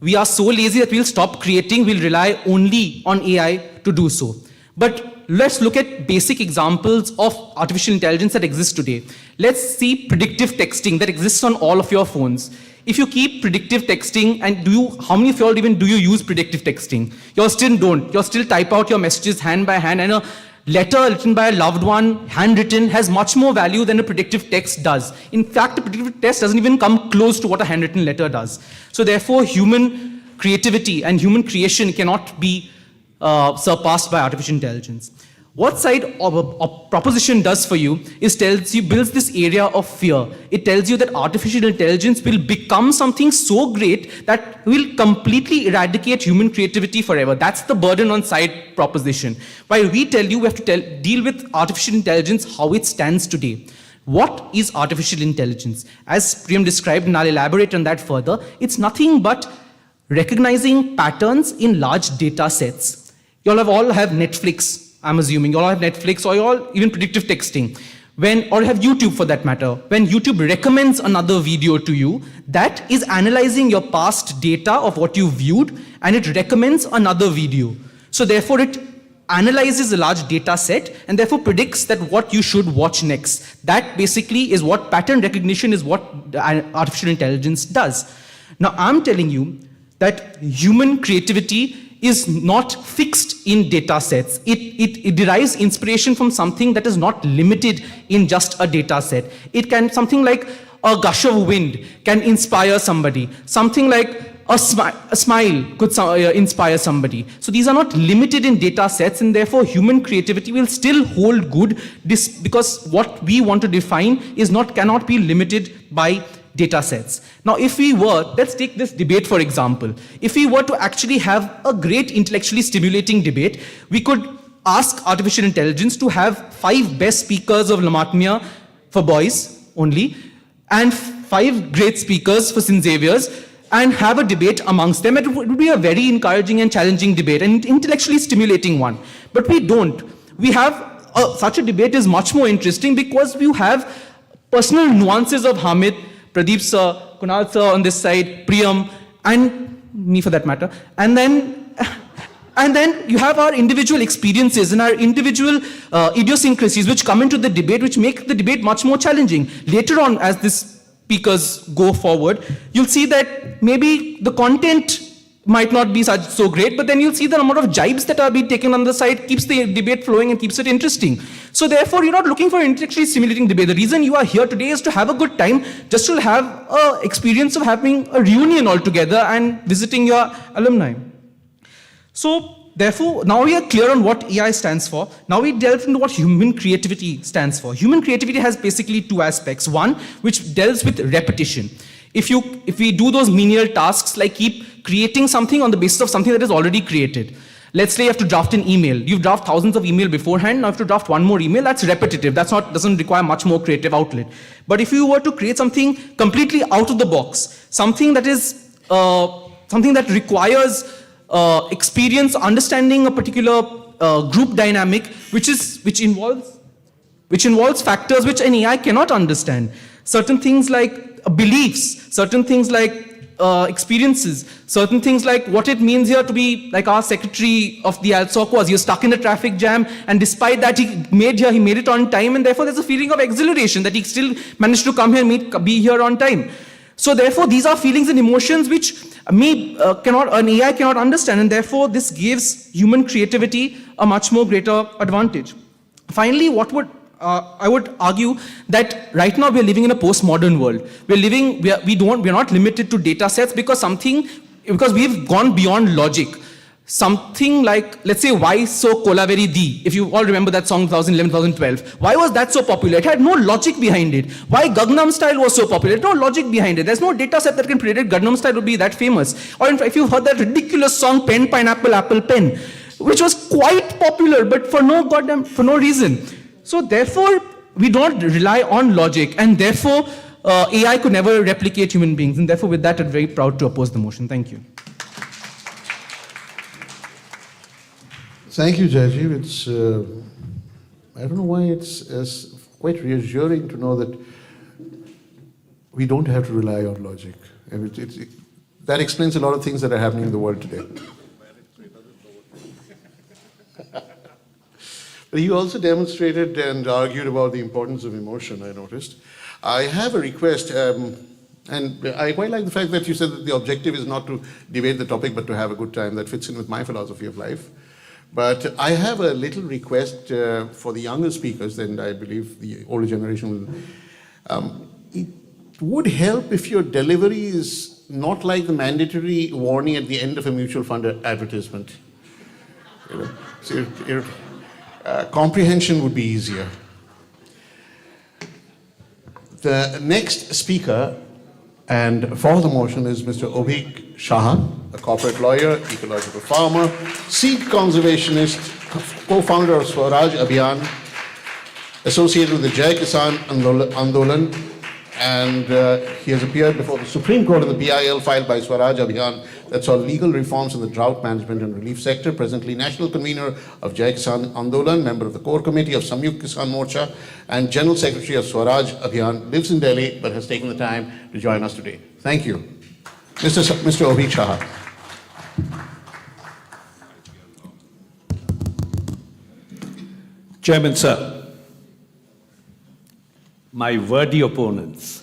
We are so lazy that we'll stop creating, we'll rely only on AI to do so. But let's look at basic examples of artificial intelligence that exist today. Let's see predictive texting that exists on all of your phones. If you keep predictive texting, and how many of y'all even do you use predictive texting? You still don't. You still type out your messages hand by hand, and a letter written by a loved one, handwritten, has much more value than a predictive text does. In fact, a predictive text doesn't even come close to what a handwritten letter does. So therefore, human creativity and human creation cannot be surpassed by artificial intelligence. What side of a proposition does for you is builds this area of fear. It tells you that artificial intelligence will become something so great that will completely eradicate human creativity forever. That's the burden on side proposition. While we tell you we have to deal with artificial intelligence how it stands today. What is artificial intelligence? As Priyam described, and I'll elaborate on that further, it's nothing but recognizing patterns in large data sets. You all have Netflix. I'm assuming you all have Netflix, or you all even predictive texting. Or have YouTube for that matter. When YouTube recommends another video to you, that is analyzing your past data of what you viewed, and it recommends another video. So therefore it analyzes a large data set and therefore predicts that what you should watch next. That basically is what pattern recognition is, what artificial intelligence does. Now I'm telling you that human creativity is not fixed in data sets. It derives inspiration from something that is not limited in just a data set. It can, something like a gush of wind can inspire somebody. Something like a smile could inspire somebody. So these are not limited in data sets, and therefore human creativity will still hold good because what we want to define cannot be limited by data sets. Now, let's take this debate for example. If we were to actually have a great intellectually stimulating debate, we could ask artificial intelligence to have 5 best speakers of La Martiniere for boys only, and 5 great speakers for St. Xavier's, and have a debate amongst them. It would be a very encouraging and challenging debate, and intellectually stimulating one. But we don't. We have such a debate is much more interesting because you have personal nuances of Hamid, Pradeep sir, Kunal sir on this side, Priyam, and me for that matter. And then you have our individual experiences and our individual idiosyncrasies which come into the debate, which make the debate much more challenging. Later on, as the speakers go forward, you'll see that maybe the content might not be so great, but then you'll see the number of jibes that are being taken on the side keeps the debate flowing and keeps it interesting. So therefore, you're not looking for intellectually stimulating debate. The reason you are here today is to have a good time, just to have an experience of having a reunion all together and visiting your alumni. So therefore, now we are clear on what AI stands for. Now we delve into what human creativity stands for. Human creativity has basically two aspects. One, which deals with repetition. If we do those menial tasks like keep creating something on the basis of something that is already created. Let's say you have to draft an email. You've drafted thousands of emails beforehand. Now you have to draft one more email. That's repetitive. Doesn't require much more creative outlet. But if you were to create something completely out of the box, something that is something that requires experience, understanding a particular group dynamic, which involves factors which an AI cannot understand. Certain things like beliefs, certain things like experiences, certain things like what it means here to be like our secretary of the ALSOC was. He was stuck in a traffic jam, and despite that, he made it on time, and therefore there's a feeling of exhilaration that he still managed to come here and be here on time. So therefore, these are feelings and emotions which an AI cannot understand, and therefore this gives human creativity a much more greater advantage. Finally, I would argue that right now we are living in a postmodern world. We are not limited to data sets because we've gone beyond logic. Something like, let's say, Why So Kolaveri Di, if you all remember that song 2011, 2012. Why was that so popular? It had no logic behind it. Why Gangnam Style was so popular? No logic behind it. There's no data set that can predict Gangnam Style would be that famous. Or in fact, if you heard that ridiculous song Pen, Pineapple, Apple, Pen, which was quite popular, but for no reason. So therefore, we don't rely on logic, and therefore, AI could never replicate human beings. And therefore, with that, I'm very proud to oppose the motion. Thank you. Thank you, Jajiv. It's, I don't know why it's quite reassuring to know that we don't have to rely on logic. And that explains a lot of things that are happening in the world today. But you also demonstrated and argued about the importance of emotion, I noticed. I have a request, and I quite like the fact that you said that the objective is not to debate the topic, but to have a good time. That fits in with my philosophy of life. But I have a little request for the younger speakers, and I believe the older generation will. It would help if your delivery is not like the mandatory warning at the end of a mutual fund advertisement. So comprehension would be easier. The next speaker and for the motion is Mr. Obhik Shah, a corporate lawyer, ecological farmer, seed conservationist, co-founder of Swaraj Abhiyan, associated with the Jai Kisan Andolan, and he has appeared before the Supreme Court in the BIL filed by Swaraj Abhiyan that saw legal reforms in the drought management and relief sector, presently national convener of Jai Kisan Andolan, member of the core committee of Samyukt Kisan Morcha, and general secretary of Swaraj Abhiyan, lives in Delhi but has taken the time to join us today. Thank you. Mr. Obhik Shah. Chairman, sir, my worthy opponents,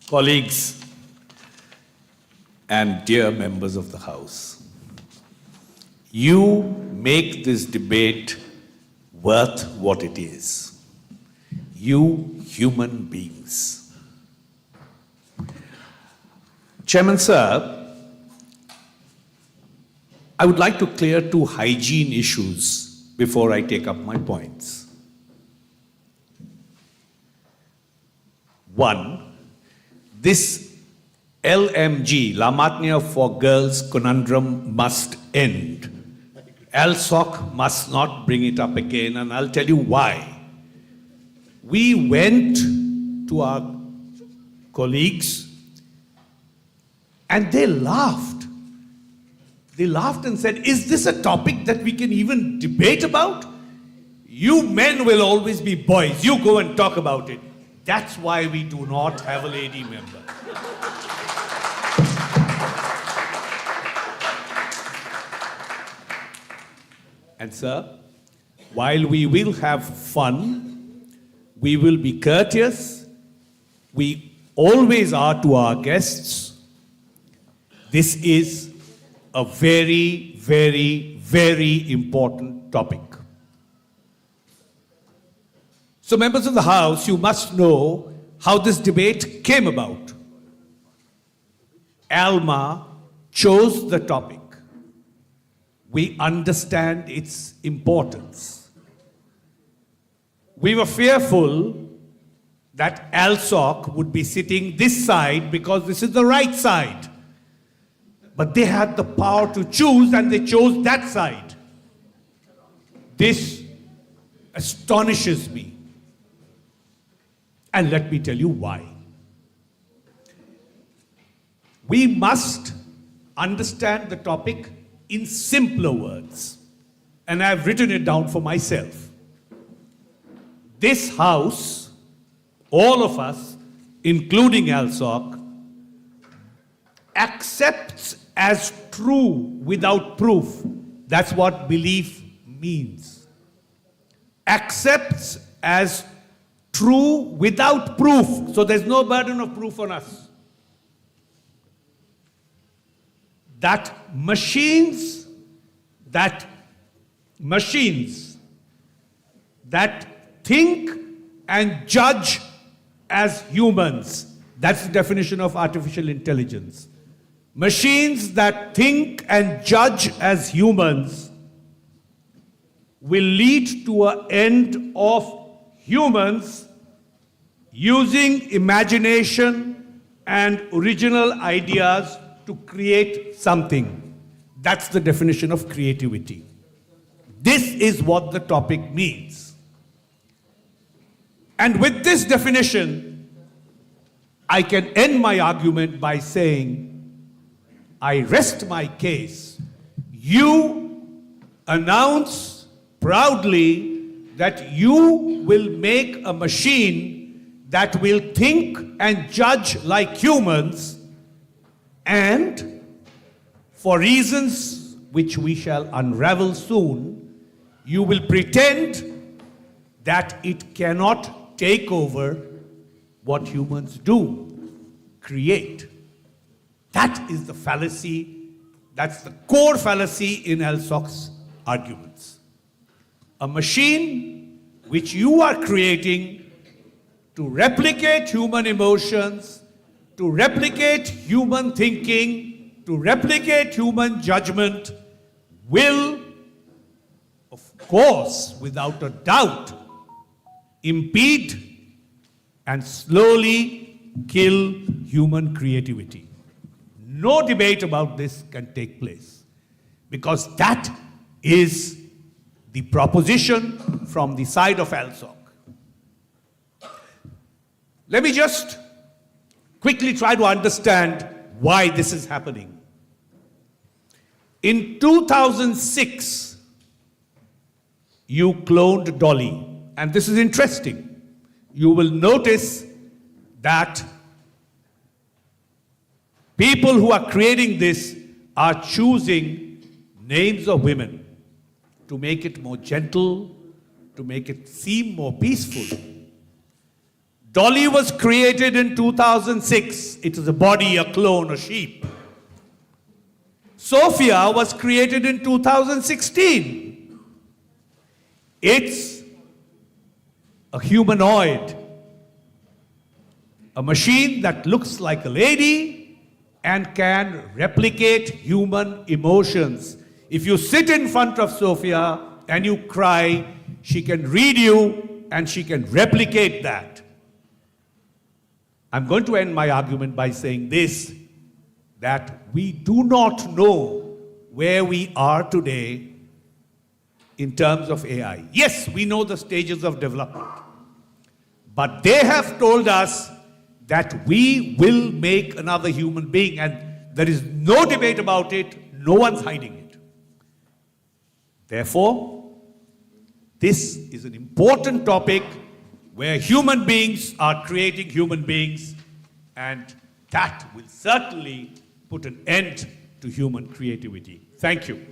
colleagues, and dear members of the House, you make this debate worth what it is. You human beings. Chairman, sir, I would like to clear two hygiene issues before I take up my points. One, this LMG, La Matnia for Girls conundrum must end. ALSOC must not bring it up again, and I'll tell you why. We went to our colleagues and they laughed. They laughed and said, is this a topic that we can even debate about? You men will always be boys. You go and talk about it. That's why we do not have a lady member. And sir, while we will have fun, we will be courteous, we always are to our guests. This is a very, very, very important topic. So, members of the House, you must know how this debate came about. ALMA chose the topic. We understand its importance. We were fearful that ALSOC would be sitting this side because this is the right side. But they had the power to choose and they chose that side. This astonishes me. And let me tell you why. We must understand the topic in simpler words. And I've written it down for myself. This House, all of us, including ALSOC, accepts as true without proof. That's what belief means. Accepts as true without proof. So there's no burden of proof on us. That machines that think and judge as humans. That's the definition of artificial intelligence. Machines that think and judge as humans will lead to an end of humans using imagination and original ideas to create something. That's the definition of creativity. This is what the topic means. And with this definition, I can end my argument by saying, I rest my case. You announce proudly that you will make a machine that will think and judge like humans, and for reasons which we shall unravel soon, you will pretend that it cannot take over what humans do, create. That is the fallacy, that's the core fallacy in ALSOC's arguments. A machine which you are creating to replicate human emotions, to replicate human thinking, to replicate human judgment, will, of course, without a doubt, impede and slowly kill human creativity. No debate about this can take place, because that is the proposition from the side of ALSOC. Let me just quickly try to understand why this is happening. In 2006, you cloned Dolly. And this is interesting. You will notice that people who are creating this are choosing names of women to make it more gentle, to make it seem more peaceful. Dolly was created in 2006. It is a body, a clone, a sheep. Sophia was created in 2016. It's a humanoid, a machine that looks like a lady and can replicate human emotions. If you sit in front of Sophia and you cry, she can read you and she can replicate that. I'm going to end my argument by saying this, that we do not know where we are today in terms of AI. Yes, we know the stages of development, but they have told us that we will make another human being, and there is no debate about it, no one's hiding it. Therefore, this is an important topic where human beings are creating human beings, and that will certainly put an end to human creativity. Thank you.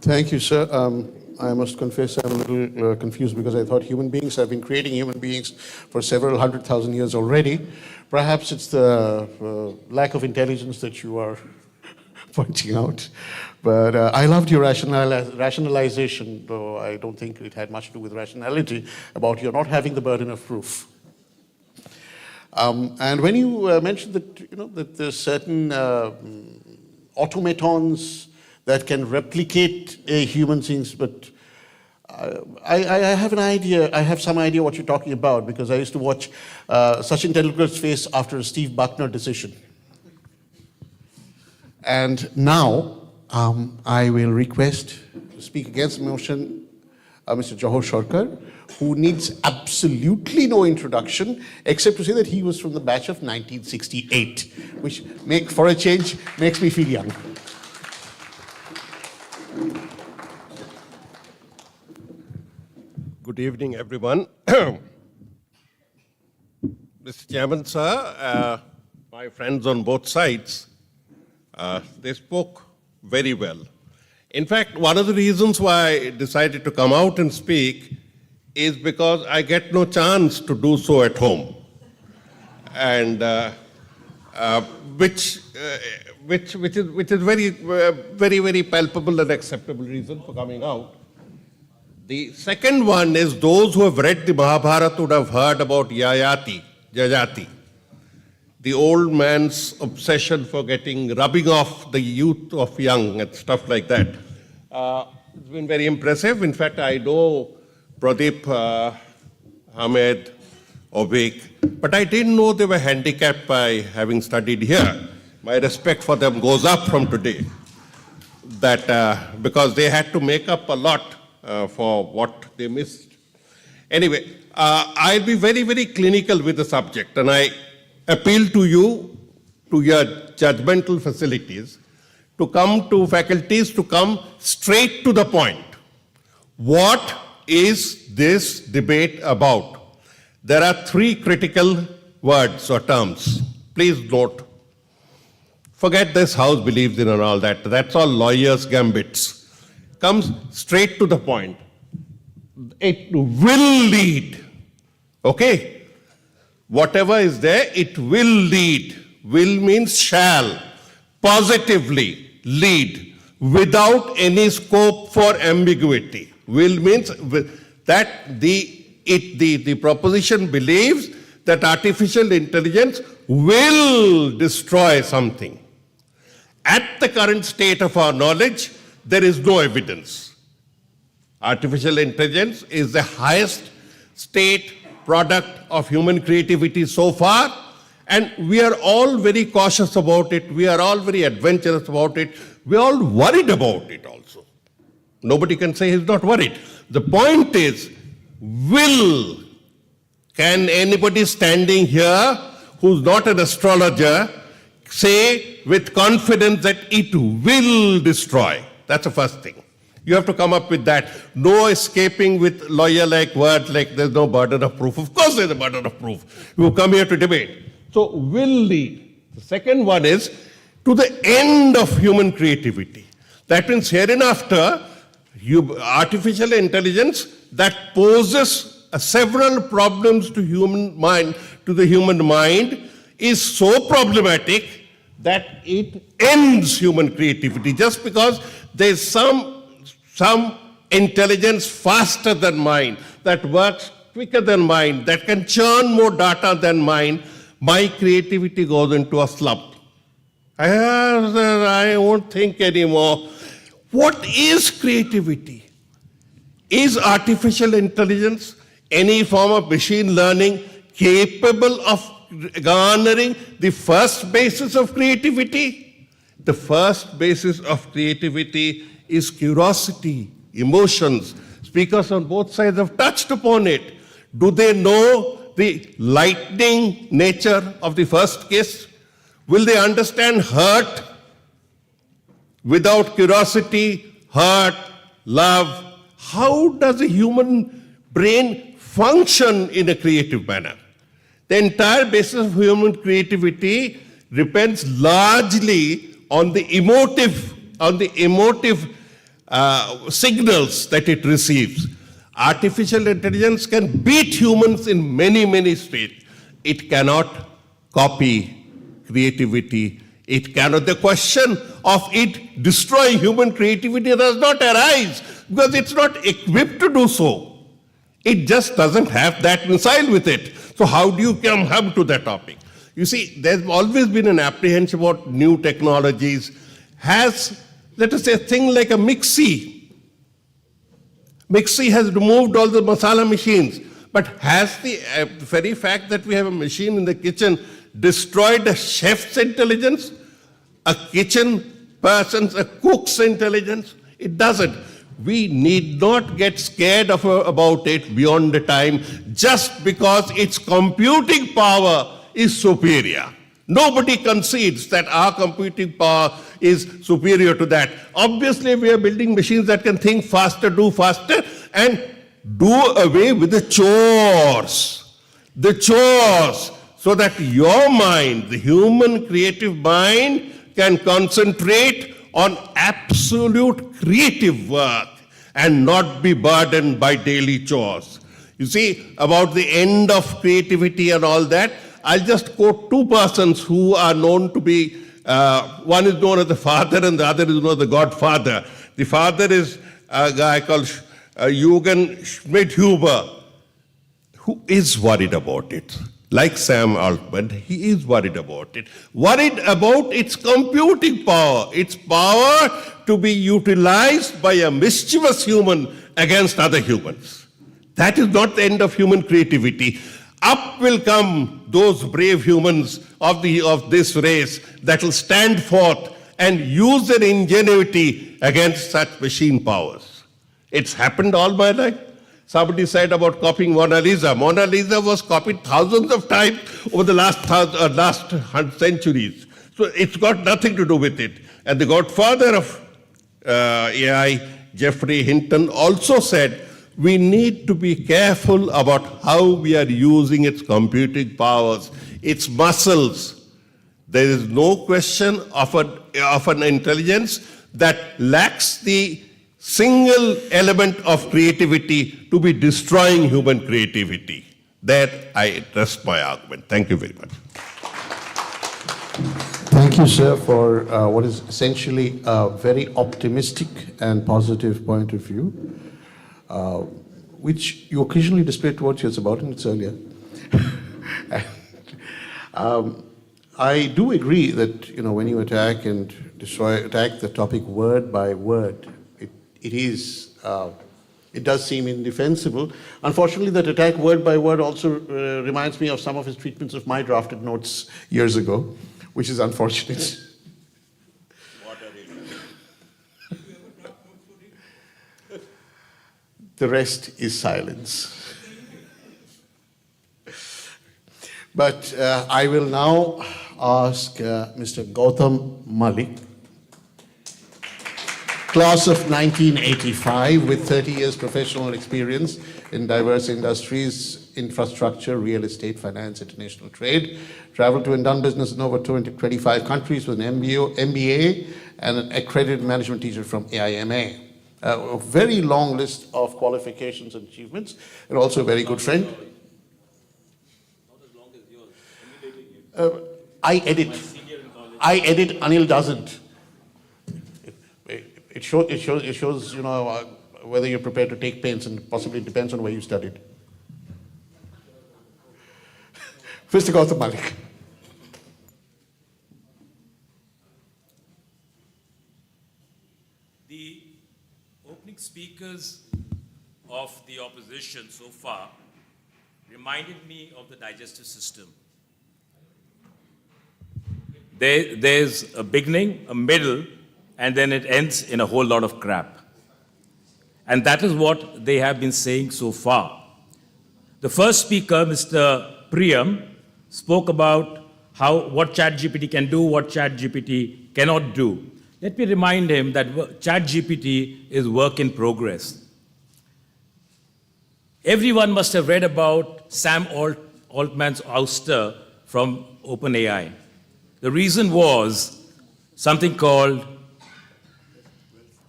Thank you, sir. I must confess I'm a little confused because I thought human beings have been creating human beings for several 100,000 years already. Perhaps it's the lack of intelligence that you are pointing out. But I loved your rationalization, though I don't think it had much to do with rationality, about your not having the burden of proof. And when you mentioned that, that there's certain automatons that can replicate human things, but I have an idea, I have some idea what you're talking about, because I used to watch Sachin Tendulkar's face after a Steve Buckner decision. And now, I will request to speak against the motion Mr. Johor Sharkar, who needs absolutely no introduction, except to say that he was from the batch of 1968, which, for a change, makes me feel young. Good evening, everyone. Mr. Chairman, sir, my friends on both sides, they spoke very well. In fact, one of the reasons why I decided to come out and speak is because I get no chance to do so at home, and which is very palpable and acceptable reason for coming out. The second one is those who have read the Mahabharata would have heard about Yayati, the old man's obsession for rubbing off the youth of young and stuff like that. It's been very impressive. In fact, I know Pradeep, Ahmed, Obek, but I didn't know they were handicapped by having studied here. My respect for them goes up from today, that because they had to make up a lot for what they missed. Anyway, I'll be very clinical with the subject, and I appeal to you, to your judgmental facilities, to come to faculties, to come straight to the point. What is this debate about? There are three critical words or terms. Please note. Forget this House believes in and all that. That's all lawyers' gambits. Comes straight to the point. It will lead. Okay? Whatever is there, it will lead. Will means shall. Positively lead. Without any scope for ambiguity. Will means that the proposition believes that artificial intelligence will destroy something. At the current state of our knowledge, there is no evidence. Artificial intelligence is the highest state product of human creativity so far, and we are all very cautious about it. We are all very adventurous about it. We are all worried about it also. Nobody can say he's not worried. The point is, can anybody standing here who's not an astrologer say with confidence that it will destroy? That's the first thing. You have to come up with that. No escaping with lawyer-like words like there's no burden of proof. Of course there's a burden of proof. You come here to debate. So will lead. The second one is to the end of human creativity. That means hereinafter, artificial intelligence that poses several problems to the human mind is so problematic that it ends human creativity just because there's some intelligence faster than mine, that works quicker than mine, that can churn more data than mine, my creativity goes into a slump. I won't think anymore. What is creativity? Is artificial intelligence, any form of machine learning, capable of garnering the first basis of creativity? The first basis of creativity is curiosity, emotions. Speakers on both sides have touched upon it. Do they know the lightning nature of the first kiss? Will they understand hurt? Without curiosity, hurt love. How does a human brain function in a creative manner? The entire basis of human creativity depends largely on the emotive signals that it receives. Artificial intelligence can beat humans in many, many states. It cannot copy creativity. It cannot. The question of it destroying human creativity does not arise because it's not equipped to do so. It just doesn't have that missile with it. So how do you come to that topic? You see, there's always been an apprehension about new technologies. Has, let us say, a thing like a mixie. Mixie has removed all the masala machines. But has the very fact that we have a machine in the kitchen destroyed a chef's intelligence, a kitchen person's, a cook's intelligence? It doesn't. We need not get scared about it beyond the time just because its computing power is superior. Nobody concedes that our computing power is superior to that. Obviously, we are building machines that can think faster, do faster, and do away with the chores. The chores, so that your mind, the human creative mind, can concentrate on absolute creative work and not be burdened by daily chores. You see, about the end of creativity and all that, I'll just quote two persons who are known to be, one is known as the father and the other is known as the godfather. The father is a guy called Jürgen Schmidhuber, who is worried about it. Like Sam Altman, he is worried about it. Worried about its computing power, its power to be utilized by a mischievous human against other humans. That is not the end of human creativity. Up will come those brave humans of this race that will stand forth and use their ingenuity against such machine powers. It's happened all my life. Somebody said about copying Mona Lisa. Mona Lisa was copied thousands of times over the last centuries. So it's got nothing to do with it. And the godfather of AI, Geoffrey Hinton, also said, we need to be careful about how we are using its computing powers, its muscles. There is no question of an intelligence that lacks the single element of creativity to be destroying human creativity. There I rest my argument. Thank you very much. Thank you, sir, for what is essentially a very optimistic and positive point of view, which you occasionally display towards your subordinates earlier. I do agree that when you attack and attack the topic word by word, it does seem indefensible. Unfortunately, that attack word by word also reminds me of some of his treatments of my drafted notes years ago, which is unfortunate. The rest is silence. But I will now ask Mr. Gautam Malik, class of 1985 with 30 years professional experience in diverse industries, infrastructure, real estate, finance, international trade, traveled to and done business in over 25 countries with an MBA and an accredited management teacher from AIMA. A very long list of qualifications and achievements, and also a very good friend. I edit, Anil doesn't. It shows, whether you're prepared to take pains, and possibly it depends on where you studied. Mr. Gautam Malik. The opening speakers of the opposition so far reminded me of the digestive system. There's a beginning, a middle, and then it ends in a whole lot of crap. And that is what they have been saying so far. The first speaker, Mr. Priyam, spoke about what ChatGPT can do, what ChatGPT cannot do. let me remind him that ChatGPT is work in progress. Everyone must have read about Sam Altman's ouster from OpenAI. The reason was something called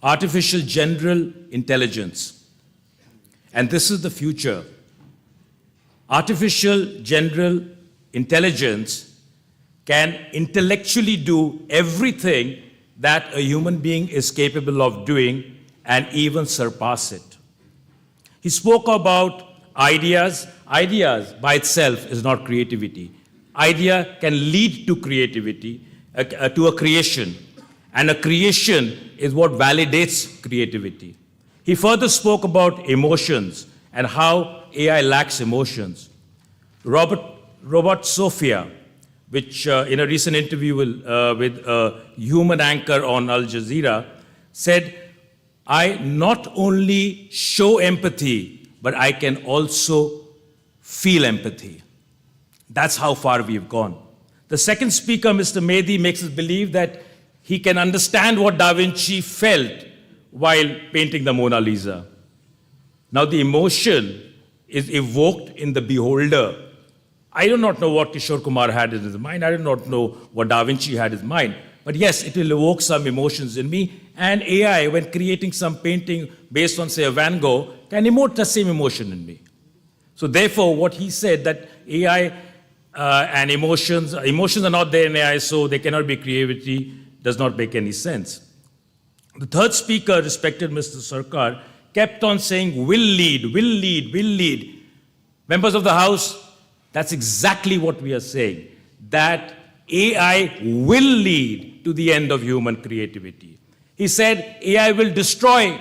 artificial general intelligence. And this is the future. Artificial general intelligence can intellectually do everything that a human being is capable of doing and even surpass it. He spoke about ideas. Ideas by itself is not creativity. Idea can lead to creativity, to a creation. And a creation is what validates creativity. He further spoke about emotions and how AI lacks emotions. Robert Sophia, which in a recent interview with a human anchor on Al Jazeera, said, I not only show empathy, but I can also feel empathy. That's how far we've gone. The second speaker, Mr. Mehdi, makes us believe that he can understand what Da Vinci felt while painting the Mona Lisa. Now the emotion is evoked in the beholder. I do not know what Kishore Kumar had in his mind. I do not know what Da Vinci had in his mind. But yes, it will evoke some emotions in me. And AI, when creating some painting based on, say, a Van Gogh, can emote the same emotion in me. So therefore, what he said, that AI and emotions are not there in AI, so they cannot be creativity, does not make any sense. The third speaker, respected Mr. Sarkar, kept on saying, will lead, will lead, will lead. Members of the House, that's exactly what we are saying, that AI will lead to the end of human creativity. He said AI will destroy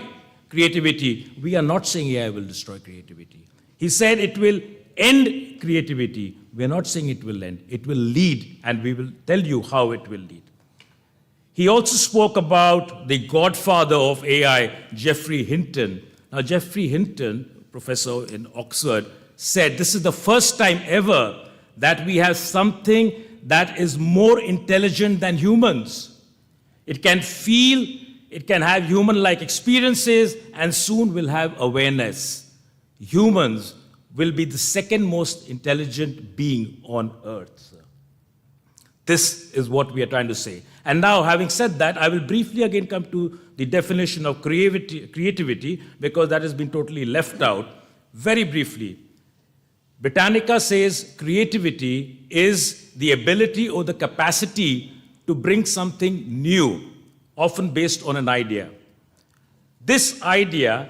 creativity. We are not saying AI will destroy creativity. He said it will end creativity. We are not saying it will end. It will lead, and we will tell you how it will lead. He also spoke about the godfather of AI, Geoffrey Hinton. Now, Geoffrey Hinton, professor in Oxford, said this is the first time ever that we have something that is more intelligent than humans. It can feel, it can have human-like experiences, and soon will have awareness. Humans will be the second most intelligent being on earth. This is what we are trying to say. And now, having said that, I will briefly again come to the definition of creativity, because that has been totally left out. Very briefly, Britannica says creativity is the ability or the capacity to bring something new, often based on an idea. This idea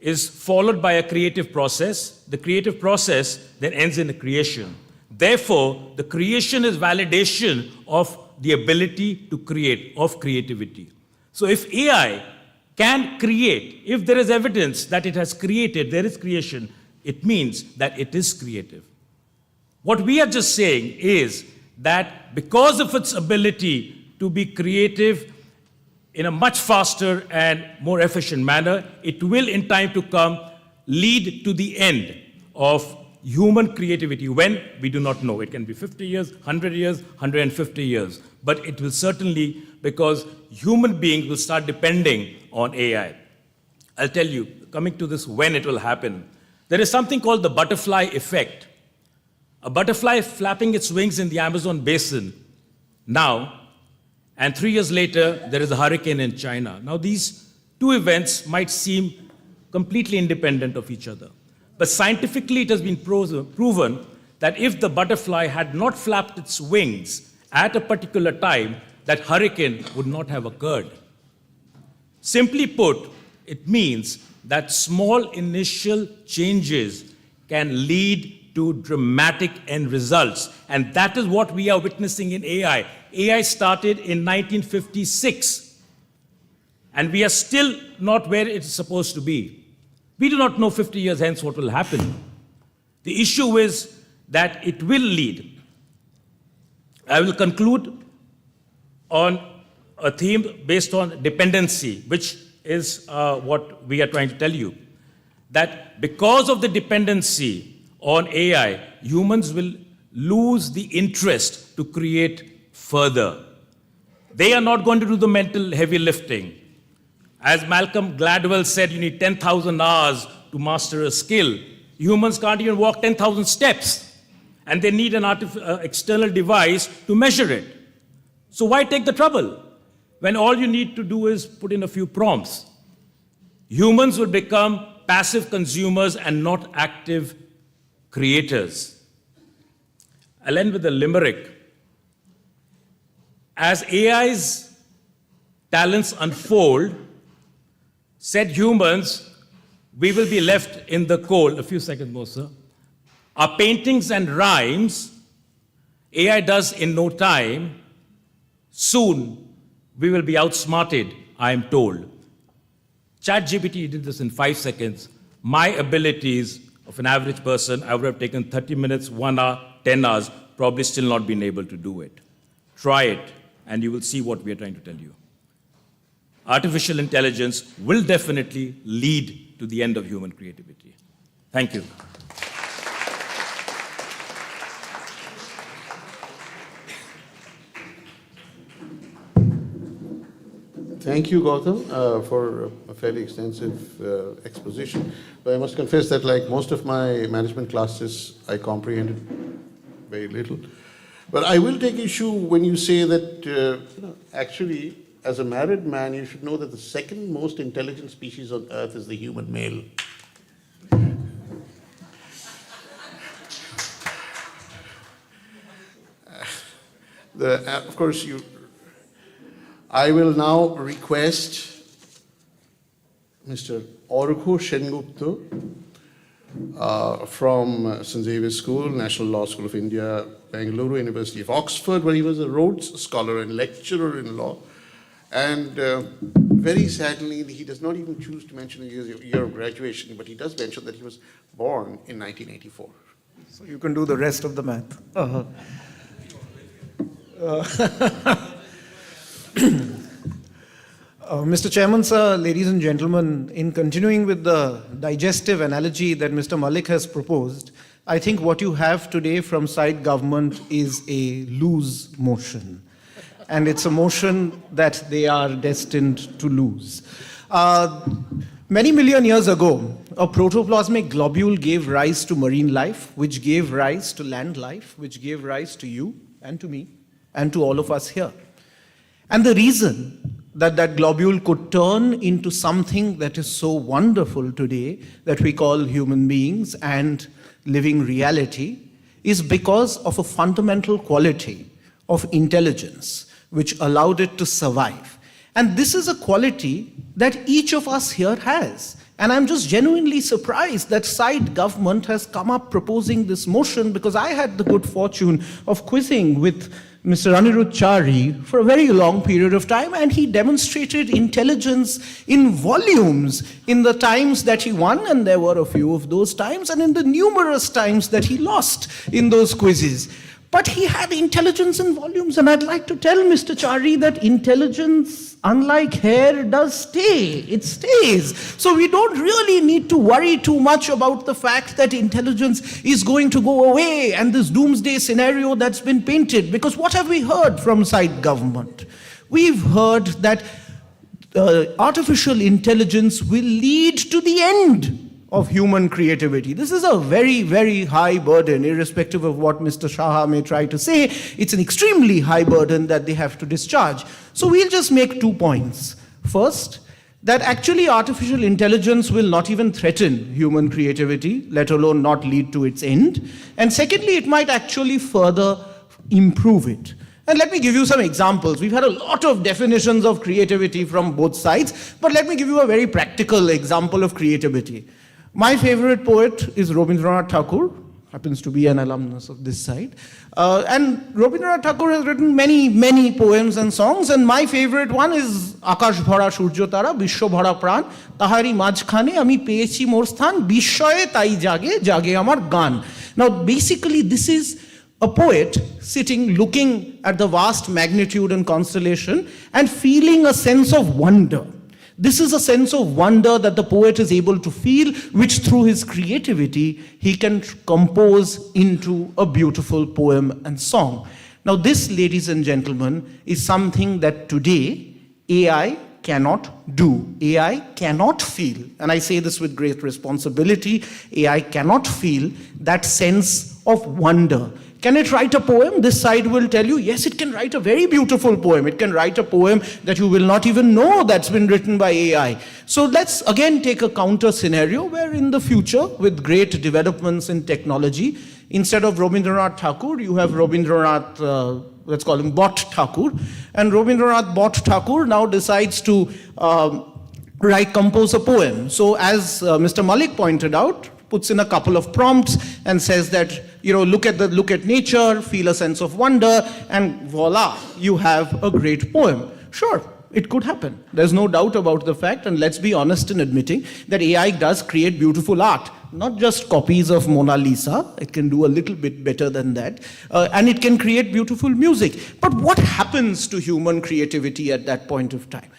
is followed by a creative process. The creative process then ends in a creation. Therefore, the creation is validation of the ability to create, of creativity. So if AI can create, if there is evidence that it has created, there is creation, it means that it is creative. What we are just saying is that because of its ability to be creative in a much faster and more efficient manner, it will in time to come lead to the end of human creativity. When? We do not know. It can be 50 years, 100 years, 150 years. But it will certainly, because human beings will start depending on AI. I'll tell you, coming to this when it will happen, there is something called the butterfly effect. A butterfly flapping its wings in the Amazon basin now, and 3 years later, there is a hurricane in China. Now, these two events might seem completely independent of each other. But scientifically, it has been proven that if the butterfly had not flapped its wings at a particular time, that hurricane would not have occurred. Simply put, it means that small initial changes can lead to dramatic end results. And that is what we are witnessing in AI. AI started in 1956, and we are still not where it is supposed to be. We do not know 50 years hence what will happen. The issue is that it will lead. I will conclude on a theme based on dependency, which is what we are trying to tell you. That because of the dependency on AI, humans will lose the interest to create further. They are not going to do the mental heavy lifting. As Malcolm Gladwell said, you need 10,000 hours to master a skill. Humans can't even walk 10,000 steps, and they need an external device to measure it. So why take the trouble when all you need to do is put in a few prompts? Humans will become passive consumers and not active creators. I'll end with a limerick. As AI's talents unfold, said humans, we will be left in the cold. A few seconds more, sir. Our paintings and rhymes, AI does in no time. Soon, we will be outsmarted, I am told. ChatGPT did this in 5 seconds. My abilities of an average person, I would have taken 30 minutes, 1 hour, 10 hours, probably still not been able to do it. Try it, and you will see what we are trying to tell you. Artificial intelligence will definitely lead to the end of human creativity. Thank you. Thank you, Gautam, for a fairly extensive exposition. But I must confess that, like most of my management classes, I comprehended very little. But I will take issue when you say that, actually, as a married man, you should know that the second most intelligent species on earth is the human male. Of course, I will now request Mr. Orgho Shengupta from St. Xavier's School, National Law School of India, Bangalore University of Oxford, where he was a Rhodes Scholar and lecturer in law. And very sadly, he does not even choose to mention the year of graduation, but he does mention that he was born in 1984. So you can do the rest of the math. Mr. Chairman, sir, ladies and gentlemen, in continuing with the digestive analogy that Mr. Malik has proposed, I think what you have today from side government is a lose motion. And it's a motion that they are destined to lose. Many million years ago, a protoplasmic globule gave rise to marine life, which gave rise to land life, which gave rise to you and to me and to all of us here. And the reason that that globule could turn into something that is so wonderful today that we call human beings and living reality is because of a fundamental quality of intelligence which allowed it to survive. And this is a quality that each of us here has. And I'm just genuinely surprised that side government has come up proposing this motion, because I had the good fortune of quizzing with Mr. Anirudh Chari for a very long period of time, and he demonstrated intelligence in volumes in the times that he won, and there were a few of those times, and in the numerous times that he lost in those quizzes. But he had intelligence in volumes, and I'd like to tell Mr. Chari that intelligence, unlike hair, does stay. It stays. So we don't really need to worry too much about the fact that intelligence is going to go away and this doomsday scenario that's been painted. Because what have we heard from side government? We've heard that artificial intelligence will lead to the end of human creativity. This is a very, very high burden, irrespective of what Mr. Shah may try to say. It's an extremely high burden that they have to discharge. So we'll just make 2 points. First, that actually artificial intelligence will not even threaten human creativity, let alone not lead to its end. And secondly, it might actually further improve it. And let me give you some examples. We've had a lot of definitions of creativity from both sides, but let me give you a very practical example of creativity. My favorite poet is Rabindranath Tagore, happens to be an alumnus of this side. And Rabindranath Tagore has written many, many poems and songs, and my favorite one is Akash Bhara Surjo Tara, Bishwa Bhara Pran, Tahari Majkhane, Ami Peyechi Mor Sthan, Bishwaye Tai Jage, Jage Amar Gan. Now, basically, this is a poet sitting, looking at the vast magnitude and constellation and feeling a sense of wonder. This is a sense of wonder that the poet is able to feel, which through his creativity, he can compose into a beautiful poem and song. Now, this, ladies and gentlemen, is something that today AI cannot do. AI cannot feel, and I say this with great responsibility, AI cannot feel that sense of wonder. Can it write a poem? This side will tell you, yes, it can write a very beautiful poem. It can write a poem that you will not even know that's been written by AI. So let's again take a counter scenario where in the future, with great developments in technology, instead of Rabindranath Tagore, you have Rabindranath, let's call him Bot Thakur. And Rabindranath Bot Thakur now decides to compose a poem. So as Mr. Malik pointed out, puts in a couple of prompts and says that, look at nature, feel a sense of wonder, and voila, you have a great poem. Sure, it could happen. There's no doubt about the fact, and let's be honest in admitting that AI does create beautiful art. Not just copies of Mona Lisa, it can do a little bit better than that, and it can create beautiful music. But what happens to human creativity at that point of time?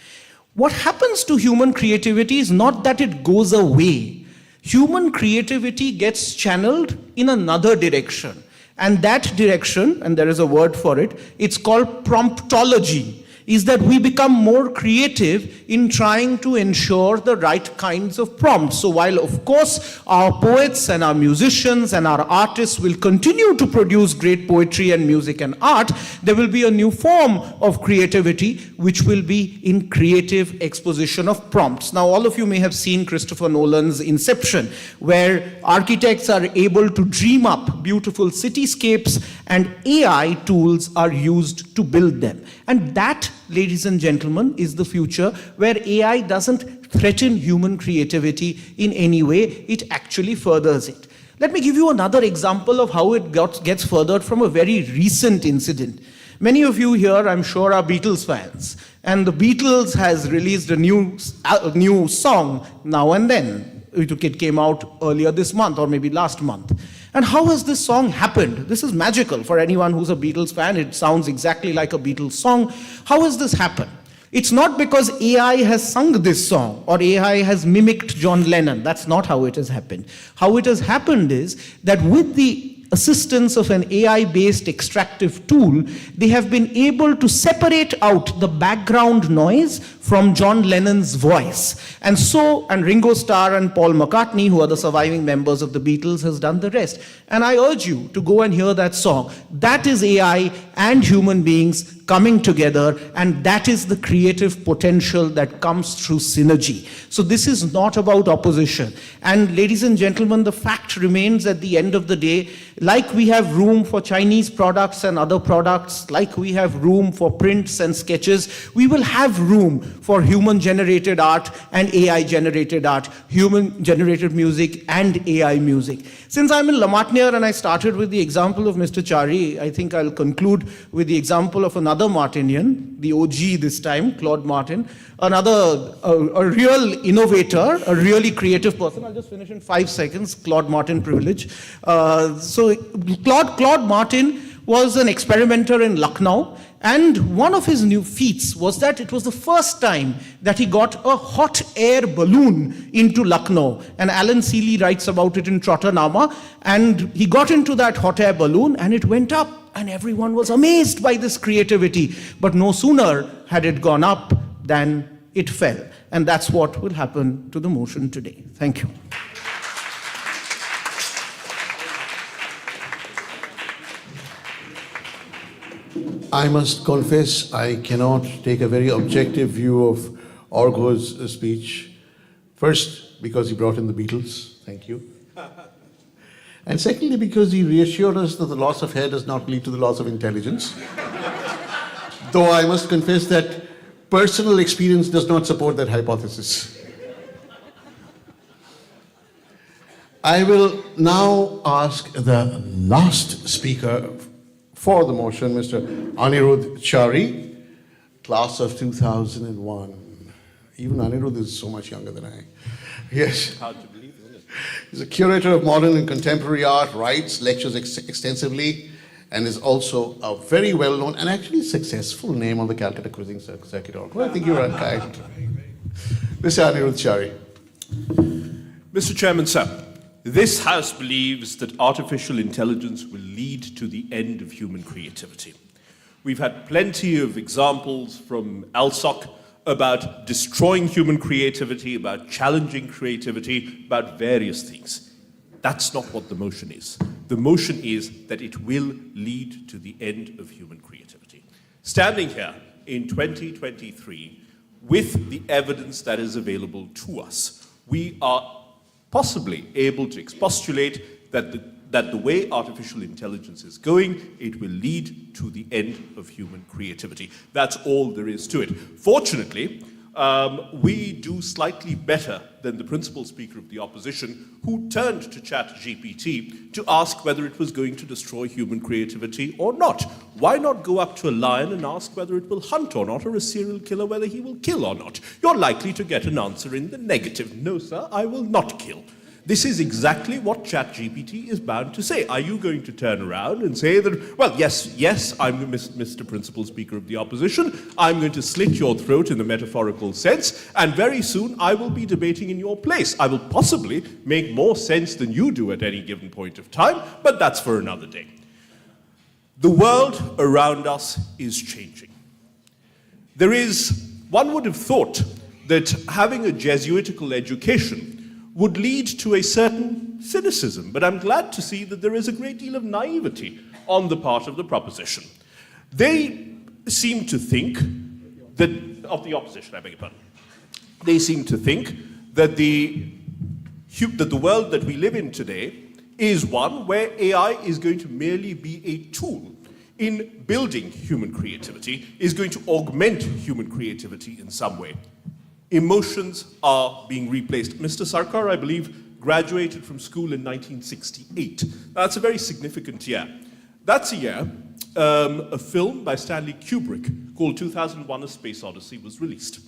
What happens to human creativity is not that it goes away. Human creativity gets channeled in another direction. And that direction, and there is a word for it, it's called promptology, is that we become more creative in trying to ensure the right kinds of prompts. So while, of course, our poets and our musicians and our artists will continue to produce great poetry and music and art, there will be a new form of creativity which will be in creative exposition of prompts. Now, all of you may have seen Christopher Nolan's Inception, where architects are able to dream up beautiful cityscapes and AI tools are used to build them. And that, ladies and gentlemen, is the future where AI doesn't threaten human creativity in any way, it actually furthers it. Let me give you another example of how it gets furthered from a very recent incident. Many of you here, I'm sure, are Beatles fans, and the Beatles has released a new song, Now and Then. It came out earlier this month or maybe last month. And how has this song happened? This is magical for anyone who's a Beatles fan. It sounds exactly like a Beatles song. How has this happened? It's not because AI has sung this song or AI has mimicked John Lennon. That's not how it has happened. How it has happened is that with the assistance of an AI-based extractive tool, they have been able to separate out the background noise from John Lennon's voice. And Ringo Starr and Paul McCartney, who are the surviving members of the Beatles, has done the rest. And I urge you to go and hear that song. That is AI and human beings coming together, and that is the creative potential that comes through synergy. So this is not about opposition. And ladies and gentlemen, the fact remains at the end of the day, like we have room for Chinese products and other products, like we have room for prints and sketches, we will have room for human-generated art and AI-generated art, human-generated music and AI music. Since I'm in Lamatnier and I started with the example of Mr. Chari, I think I'll conclude with the example of another Martinian, the OG this time, Claude Martin, a real innovator, a really creative person. I'll just finish in 5 seconds, Claude Martin privilege. So Claude Martin was an experimenter in Lucknow, and one of his new feats was that it was the first time that he got a hot air balloon into Lucknow. And Alan Seeley writes about it in Trotternaama. And he got into that hot air balloon and it went up. And everyone was amazed by this creativity. But no sooner had it gone up than it fell. And that's what will happen to the motion today. Thank you. I must confess, I cannot take a very objective view of Orgo's speech. First, because he brought in the Beatles. Thank you. And secondly, because he reassured us that the loss of hair does not lead to the loss of intelligence. Though I must confess that personal experience does not support that hypothesis. I will now ask the last speaker for the motion, Mr. Anirudh Chari, class of 2001. Even Anirudh is so much younger than I. Yes. Hard to believe, isn't it? He's a curator of modern and contemporary art, writes, lectures extensively, and is also a very well-known and actually successful name on the Calcutta Quizzing Circuit. Well, I think you're kind. Mr. Anirudh Chari. Mr. Chairman, sir, this House believes that artificial intelligence will lead to the end of human creativity. We've had plenty of examples from ALSOC about destroying human creativity, about challenging creativity, about various things. That's not what the motion is. The motion is that it will lead to the end of human creativity. Standing here in 2023, with the evidence that is available to us, we are possibly able to expostulate that the way artificial intelligence is going, it will lead to the end of human creativity. That's all there is to it. Fortunately, we do slightly better than the principal speaker of the opposition, who turned to ChatGPT to ask whether it was going to destroy human creativity or not. Why not go up to a lion and ask whether it will hunt or not, or a serial killer whether he will kill or not? You're likely to get an answer in the negative. No, sir, I will not kill. This is exactly what ChatGPT is bound to say. Are you going to turn around and say that, well, yes, I'm Mr. Principal Speaker of the Opposition, I'm going to slit your throat in the metaphorical sense, and very soon I will be debating in your place. I will possibly make more sense than you do at any given point of time, but that's for another day. The world around us is changing. One would have thought that having a Jesuitical education would lead to a certain cynicism, but I'm glad to see that there is a great deal of naivety on the part of the proposition. They seem to think that, of the opposition, I beg your pardon, they seem to think that the world that we live in today is one where AI is going to merely be a tool in building human creativity, is going to augment human creativity in some way. Emotions are being replaced. Mr. Sarkar, I believe, graduated from school in 1968. That's a very significant year. That's a year a film by Stanley Kubrick called 2001: A Space Odyssey was released.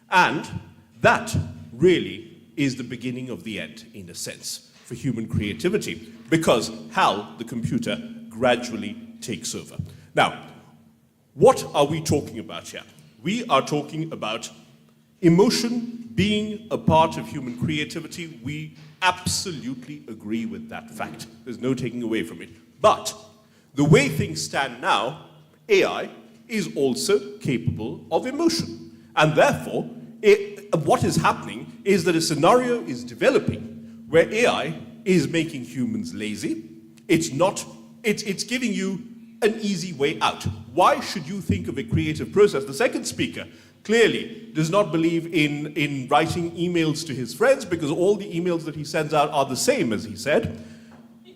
And that really is the beginning of the end, in a sense, for human creativity, because HAL, the computer, gradually takes over. Now, what are we talking about here? We are talking about emotion being a part of human creativity. We absolutely agree with that fact. There's no taking away from it. But the way things stand now, AI is also capable of emotion. And therefore, what is happening is that a scenario is developing where AI is making humans lazy. It's giving you an easy way out. Why should you think of a creative process? The second speaker clearly does not believe in writing emails to his friends, because all the emails that he sends out are the same, as he said.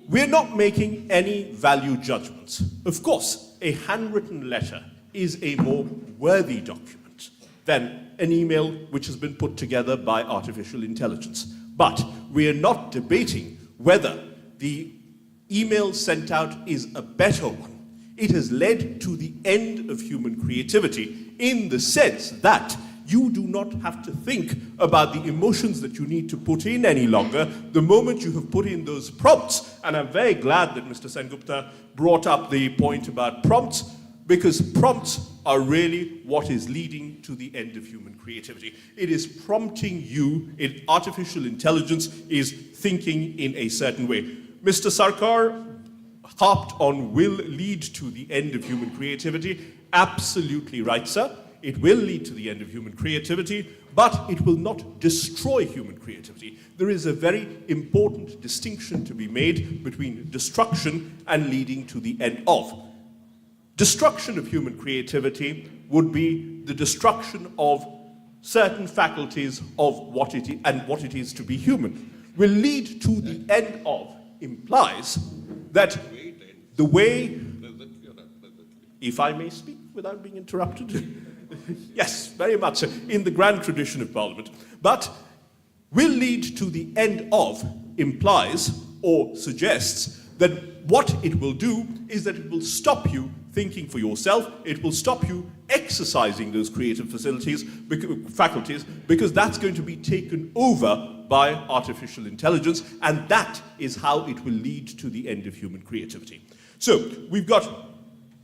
We're not making any value judgments. Of course, a handwritten letter is a more worthy document than an email which has been put together by artificial intelligence. But we are not debating whether the email sent out is a better one. It has led to the end of human creativity in the sense that you do not have to think about the emotions that you need to put in any longer the moment you have put in those prompts. And I'm very glad that Mr. Sengupta brought up the point about prompts, because prompts are really what is leading to the end of human creativity. It is prompting you, artificial intelligence is thinking in a certain way. Mr. Sarkar harped on will lead to the end of human creativity. Absolutely right, sir. It will lead to the end of human creativity, but it will not destroy human creativity. There is a very important distinction to be made between destruction and leading to the end of. Destruction of human creativity would be the destruction of certain faculties of what it is and what it is to be human. Will lead to the end of implies that the way, if I may speak without being interrupted, yes, very much so, in the grand tradition of Parliament, but will lead to the end of implies or suggests that what it will do is that it will stop you thinking for yourself, it will stop you exercising those creative faculties, because that's going to be taken over by artificial intelligence, and that is how it will lead to the end of human creativity. So we've got,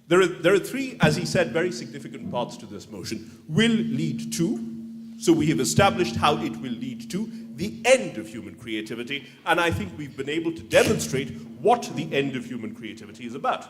there are three, as he said, very significant parts to this motion. Will lead to, so we have established how it will lead to the end of human creativity, and I think we've been able to demonstrate what the end of human creativity is about.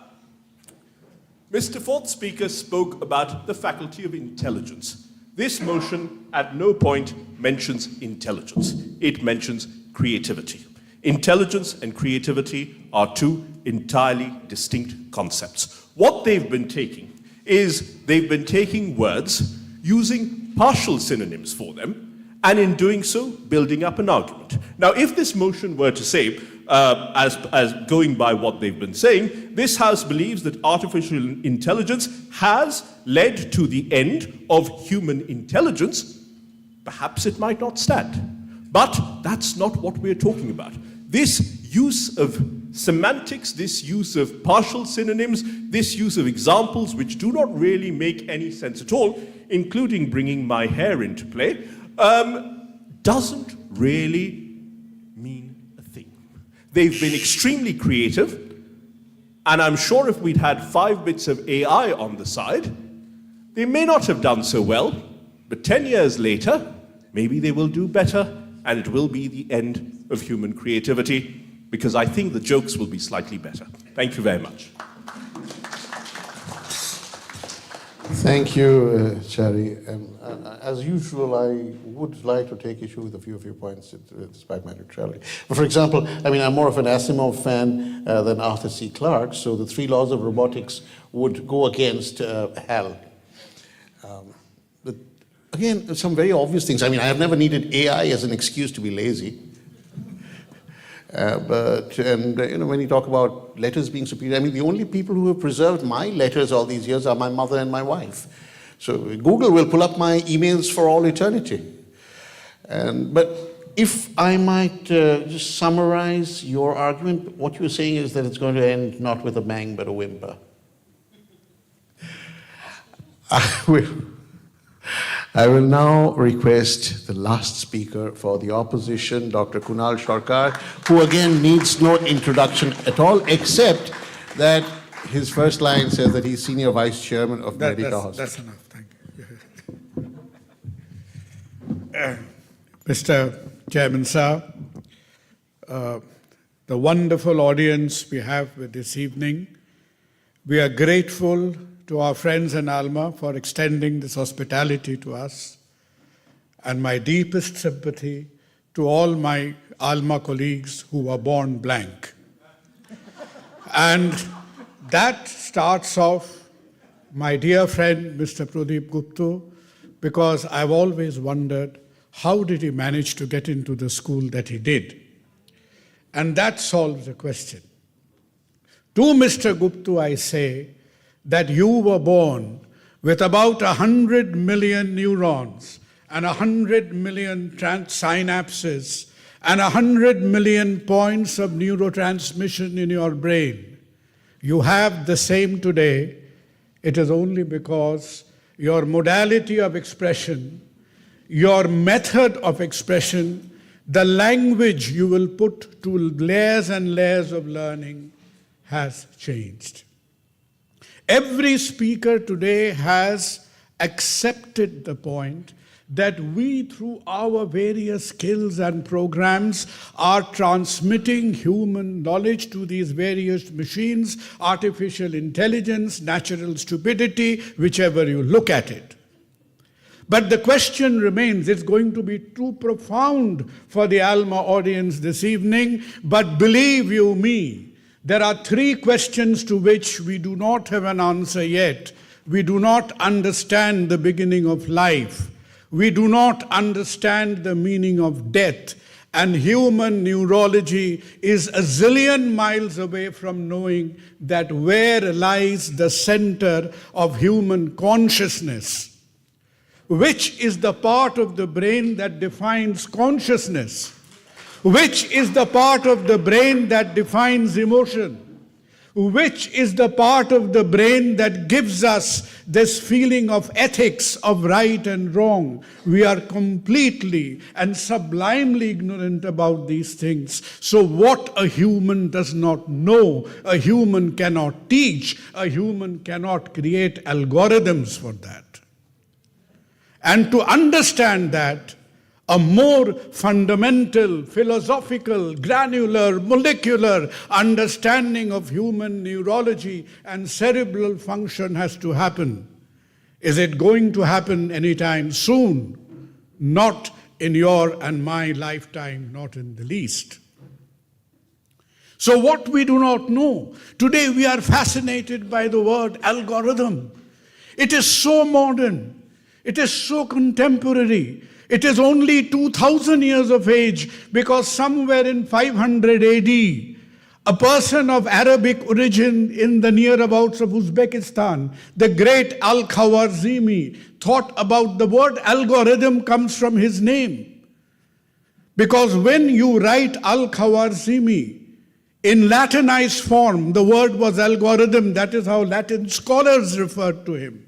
Mr. Fourth Speaker spoke about the faculty of intelligence. This motion at no point mentions intelligence. It mentions creativity. Intelligence and creativity are two entirely distinct concepts. What they've been taking is they've been taking words, using partial synonyms for them, and in doing so, building up an argument. Now, if this motion were to say, as going by what they've been saying, this House believes that artificial intelligence has led to the end of human intelligence, perhaps it might not stand. But that's not what we're talking about. This use of semantics, this use of partial synonyms, this use of examples which do not really make any sense at all, including bringing my hair into play, doesn't really mean a thing. They've been extremely creative, and I'm sure if we'd had 5 bits of AI on the side, they may not have done so well, but 10 years later, maybe they will do better, and it will be the end of human creativity, because I think the jokes will be slightly better. Thank you very much. Thank you, Chari. As usual, I would like to take issue with a few of your points, despite my neutrality. But for example, I mean, I'm more of an Asimov fan than Arthur C. Clarke, so the 3 laws of robotics would go against HAL. But again, some very obvious things. I mean, I have never needed AI as an excuse to be lazy. When you talk about letters being superior, I mean, the only people who have preserved my letters all these years are my mother and my wife. So Google will pull up my emails for all eternity. But if I might just summarize your argument, what you're saying is that it's going to end not with a bang, but a whimper. I will now request the last speaker for the opposition, Dr. Kunal Sarkar, who again needs no introduction at all, except that his first line says that he's Senior Vice Chairman of Medica Hospital. That's enough, thank you. Mr. Chairman, sir, the wonderful audience we have with this evening, we are grateful to our friends in ALMA for extending this hospitality to us, and my deepest sympathy to all my ALMA colleagues who were born blank. And that starts off my dear friend, Mr. Pradeep Gupta, because I've always wondered, how did he manage to get into the school that he did? And that solves the question. To Mr. Gupta, I say, that you were born with about 100 million neurons and 100 million synapses and 100 million points of neurotransmission in your brain. You have the same today. It is only because your modality of expression, your method of expression, the language you will put to layers and layers of learning has changed. Every speaker today has accepted the point that we, through our various skills and programs, are transmitting human knowledge to these various machines, artificial intelligence, natural stupidity, whichever you look at it. But the question remains, it's going to be too profound for the ALMA audience this evening, but believe you me, there are 3 questions to which we do not have an answer yet. We do not understand the beginning of life. We do not understand the meaning of death. And human neurology is a zillion miles away from knowing that where lies the center of human consciousness, which is the part of the brain that defines consciousness, which is the part of the brain that defines emotion, which is the part of the brain that gives us this feeling of ethics, of right and wrong. We are completely and sublimely ignorant about these things. So what a human does not know, a human cannot teach, a human cannot create algorithms for that. And to understand that, a more fundamental, philosophical, granular, molecular understanding of human neurology and cerebral function has to happen. Is it going to happen anytime soon? Not in your and my lifetime, not in the least. So what we do not know, today we are fascinated by the word algorithm. It is so modern, it is so contemporary. It is only 2000 years of age because somewhere in 500 AD, a person of Arabic origin in the nearabouts of Uzbekistan, the great Al-Khwarizmi, thought about the word algorithm comes from his name. Because when you write Al-Khwarizmi in Latinized form, the word was algorithm. That is how Latin scholars referred to him.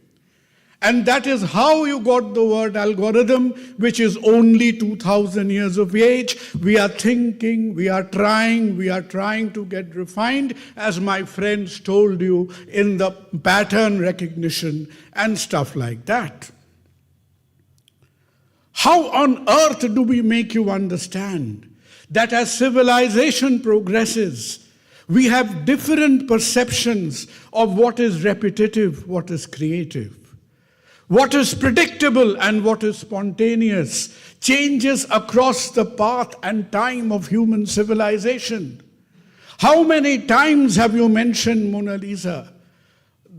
And that is how you got the word algorithm, which is only 2000 years of age. We are thinking, we are trying to get refined, as my friends told you, in the pattern recognition and stuff like that. How on earth do we make you understand that as civilization progresses, we have different perceptions of what is repetitive, what is creative? What is predictable and what is spontaneous changes across the path and time of human civilization. How many times have you mentioned Mona Lisa?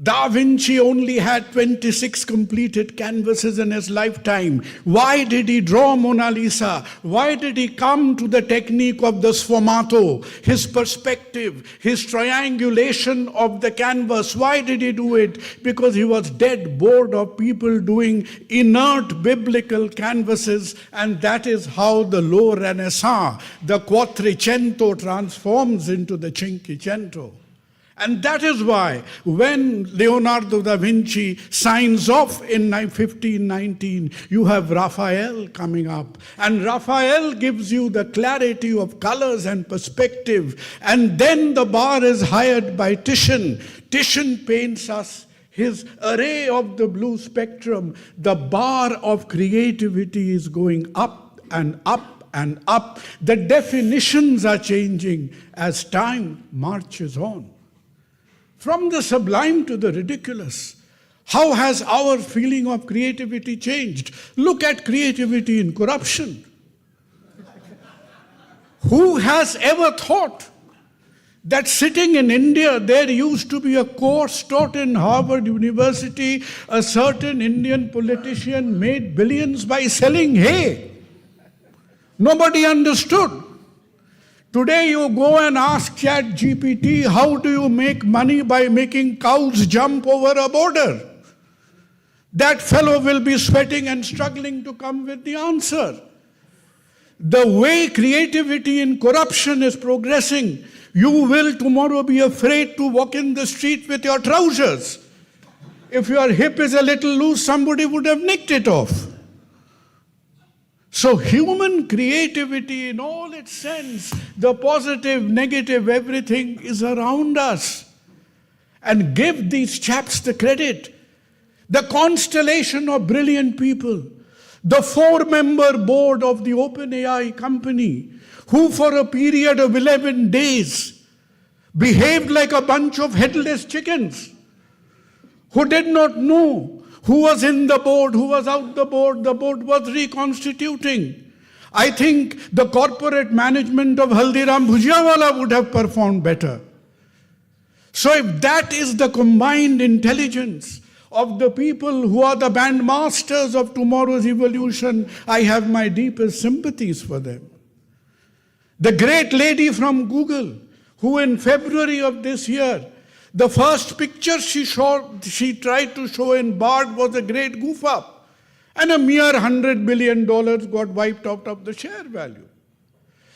Da Vinci only had 26 completed canvases in his lifetime. Why did he draw Mona Lisa? Why did he come to the technique of the sfumato, his perspective, his triangulation of the canvas? Why did he do it? Because he was dead bored of people doing inert biblical canvases, and that is how the low Renaissance, the Quattrocento, transforms into the Cinquecento. And that is why when Leonardo da Vinci signs off in 1519, you have Raphael coming up. And Raphael gives you the clarity of colors and perspective. And then the bar is hired by Titian. Titian paints us his array of the blue spectrum. The bar of creativity is going up and up and up. The definitions are changing as time marches on. From the sublime to the ridiculous. How has our feeling of creativity changed? Look at creativity in corruption. Who has ever thought that sitting in India, there used to be a course taught in Harvard University, a certain Indian politician made billions by selling hay? Nobody understood. Today you go and ask ChatGPT, how do you make money by making cows jump over a border? That fellow will be sweating and struggling to come with the answer. The way creativity in corruption is progressing, you will tomorrow be afraid to walk in the street with your trousers. If your hip is a little loose, somebody would have nicked it off. So human creativity in all its sense, the positive, negative, everything is around us. And give these chaps the credit. The constellation of brilliant people, the 4-member board of the OpenAI company, who for a period of 11 days behaved like a bunch of headless chickens, who did not know who was in the board, who was out the board was reconstituting. I think the corporate management of Haldiram Bhujiawala would have performed better. So if that is the combined intelligence of the people who are the bandmasters of tomorrow's evolution, I have my deepest sympathies for them. The great lady from Google, who in February of this year, the first picture she tried to show in Bard was a great goof up. And a mere $100 billion got wiped out of the share value.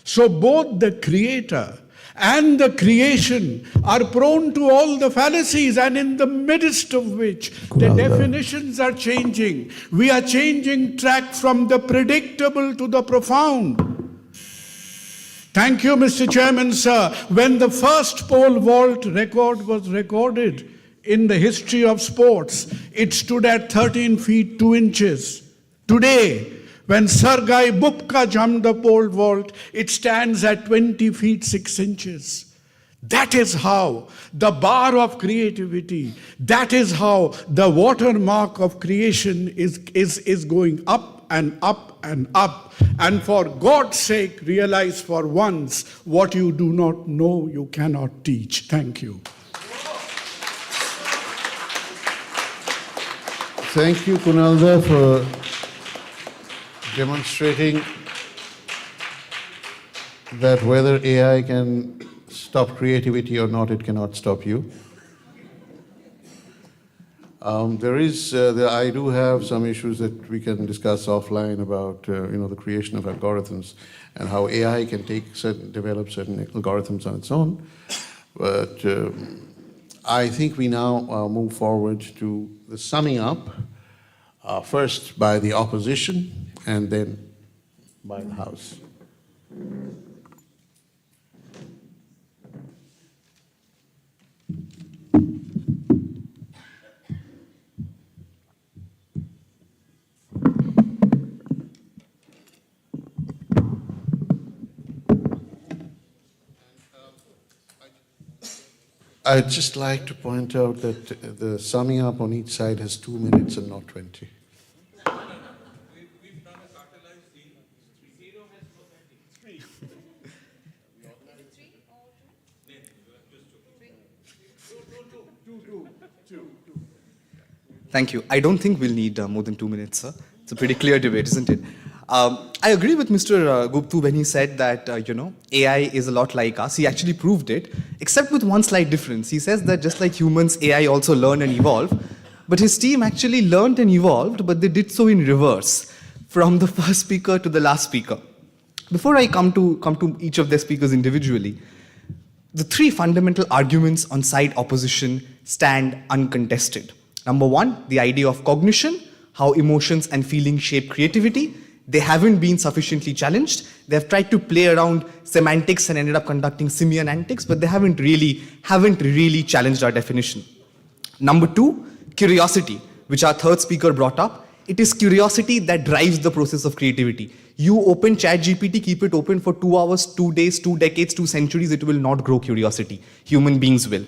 So both the creator and the creation are prone to all the fallacies, and in the midst of which the definitions are changing. We are changing track from the predictable to the profound. Thank you, Mr. Chairman, sir. When the first pole vault record was recorded in the history of sports, it stood at 13 feet 2 inches. Today, When Sergei Bubka jumped the pole vault, it stands at 20 feet 6 inches. That is how the bar of creativity, that is how the watermark of creation is going up and up and up. And for God's sake, realize for once, what you do not know, you cannot teach. Thank you. Thank you, Kunalda, for demonstrating that whether AI can stop creativity or not, it cannot stop you. I do have some issues that we can discuss offline about, the creation of algorithms and how AI can develop certain algorithms on its own. But I think we now move forward to the summing up, first by the opposition and then by the House. I'd just like to point out that the summing up on each side has 2 minutes and not 20. Thank you. I don't think we'll need more than 2 minutes, sir. It's a pretty clear debate, isn't it? I agree with Mr. Guptu when he said that, AI is a lot like us. He actually proved it, except with one slight difference. He says that just like humans, AI also learn and evolve. But his team actually learned and evolved, but they did so in reverse, from the first speaker to the last speaker. Before I come to each of the speakers individually, the three fundamental arguments on side opposition stand uncontested. Number one, the idea of cognition, how emotions and feelings shape creativity. They haven't been sufficiently challenged. They've tried to play around semantics and ended up conducting simian antics, but they haven't really challenged our definition. Number two, curiosity, which our third speaker brought up. It is curiosity that drives the process of creativity. You open ChatGPT, keep it open for 2 hours, 2 days, 2 decades, 2 centuries, it will not grow curiosity. Human beings will.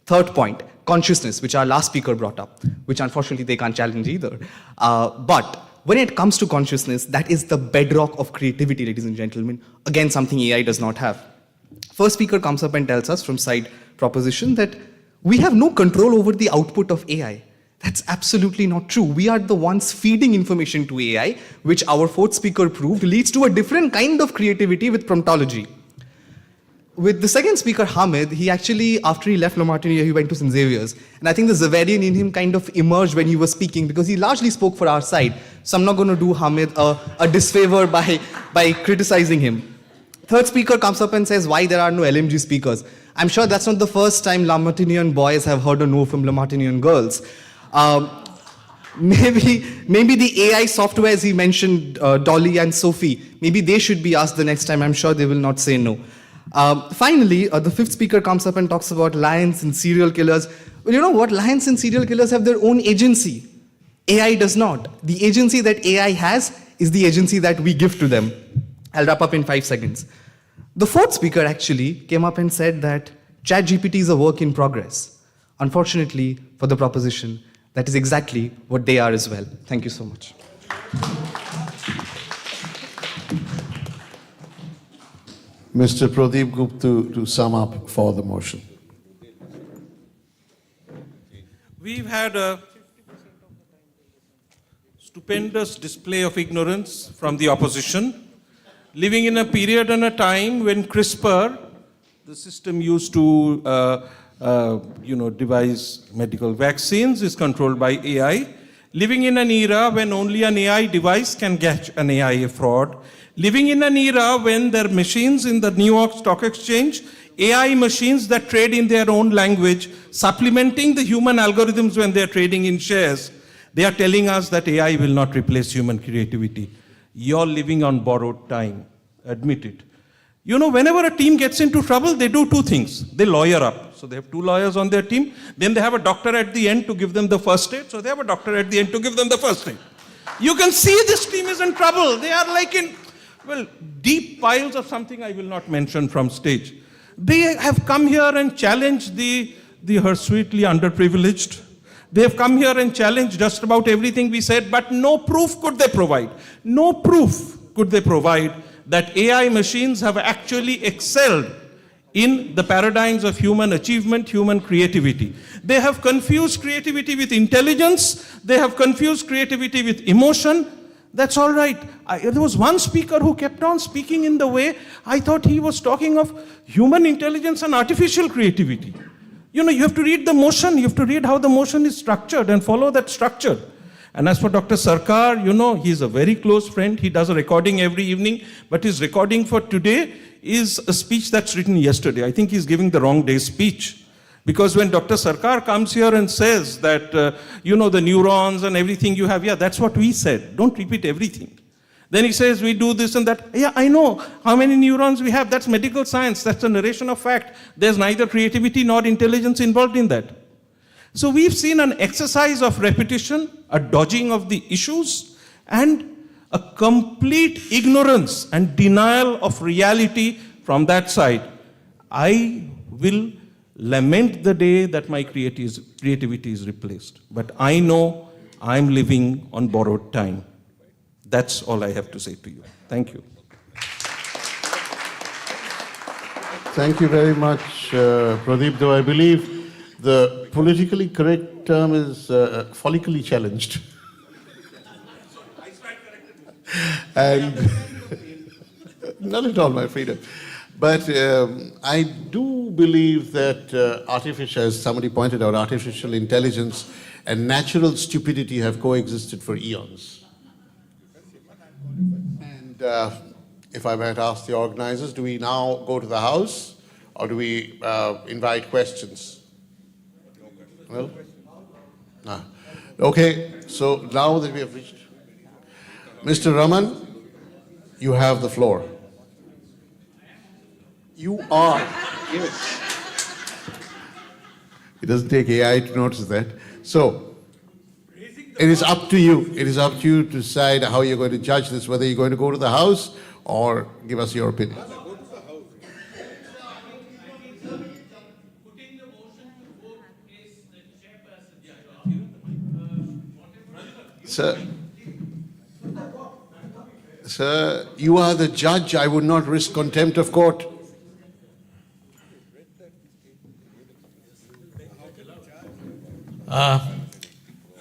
Third point, consciousness, which our last speaker brought up, which unfortunately they can't challenge either. But when it comes to consciousness, that is the bedrock of creativity, ladies and gentlemen. Again, something AI does not have. First speaker comes up and tells us from side proposition that we have no control over the output of AI. That's absolutely not true. We are the ones feeding information to AI, which our fourth speaker proved leads to a different kind of creativity with promptology. With the second speaker, Hamid, he actually, after he left Le Martiniere, he went to St. Xavier's. And I think the Zavarian in him kind of emerged when he was speaking because he largely spoke for our side. So I'm not going to do Hamid a disfavor by criticizing him. Third speaker comes up and says why there are no LMG speakers. I'm sure that's not the first time Le Martiniere boys have heard a no from Le Martiniere girls. Maybe the AI software, as he mentioned, Dolly and Sophie, maybe they should be asked the next time. I'm sure they will not say no. Finally, the fifth speaker comes up and talks about lions and serial killers. Well, you know what? Lions and serial killers have their own agency. AI does not. The agency that AI has is the agency that we give to them. I'll wrap up in 5 seconds. The fourth speaker actually came up and said that ChatGPT is a work in progress. Unfortunately, for the proposition, that is exactly what they are as well. Thank you so much. Mr. Pradeep Gupta to sum up for the motion. We've had a stupendous display of ignorance from the opposition, living in a period and a time when CRISPR, the system used to devise medical vaccines, is controlled by AI, living in an era when only an AI device can catch an AI fraud, living in an era when there are machines in the New York Stock Exchange, AI machines that trade in their own language, supplementing the human algorithms when they are trading in shares. They are telling us that AI will not replace human creativity. You're living on borrowed time. Admit it. You know, whenever a team gets into trouble, they do 2 things. They lawyer up. So they have 2 lawyers on their team. Then they have a doctor at the end to give them the first aid. So they have a doctor at the end to give them the first aid. You can see this team is in trouble. They are like in, well, deep piles of something I will not mention from stage. They have come here and challenged the sweetly underprivileged. They have come here and challenged just about everything we said, but no proof could they provide. No proof could they provide that AI machines have actually excelled in the paradigms of human achievement, human creativity. They have confused creativity with intelligence. They have confused creativity with emotion. That's all right. There was one speaker who kept on speaking in the way I thought he was talking of human intelligence and artificial creativity. You know, you have to read the motion. You have to read how the motion is structured and follow that structure. And as for Dr. Sarkar, you know, he's a very close friend. He does a recording every evening, but his recording for today is a speech that's written yesterday. I think he's giving the wrong day's speech. Because when Dr. Sarkar comes here and says that, you know, the neurons and everything you have, yeah, that's what we said. Don't repeat everything. Then he says, we do this and that. Yeah, I know how many neurons we have. That's medical science. That's a narration of fact. There's neither creativity nor intelligence involved in that. So we've seen an exercise of repetition, a dodging of the issues, and a complete ignorance and denial of reality from that side. I will lament the day that my creativity is replaced. But I know I'm living on borrowed time. That's all I have to say to you. Thank you. Thank you very much, Pradeep, though I believe the politically correct term is follically challenged. And not at all, my freedom. But I do believe that as somebody pointed out, artificial intelligence and natural stupidity have coexisted for eons. And if I might ask the organizers, do we now go to the House or do we invite questions? Well, no. Okay, so now that we have reached, Mr. Raman, you have the floor. You are. It doesn't take AI to notice that. So, it is up to you. It is up to you to decide how you're going to judge this, whether you're going to go to the House or give us your opinion. Sir, you are the judge. I would not risk contempt of court.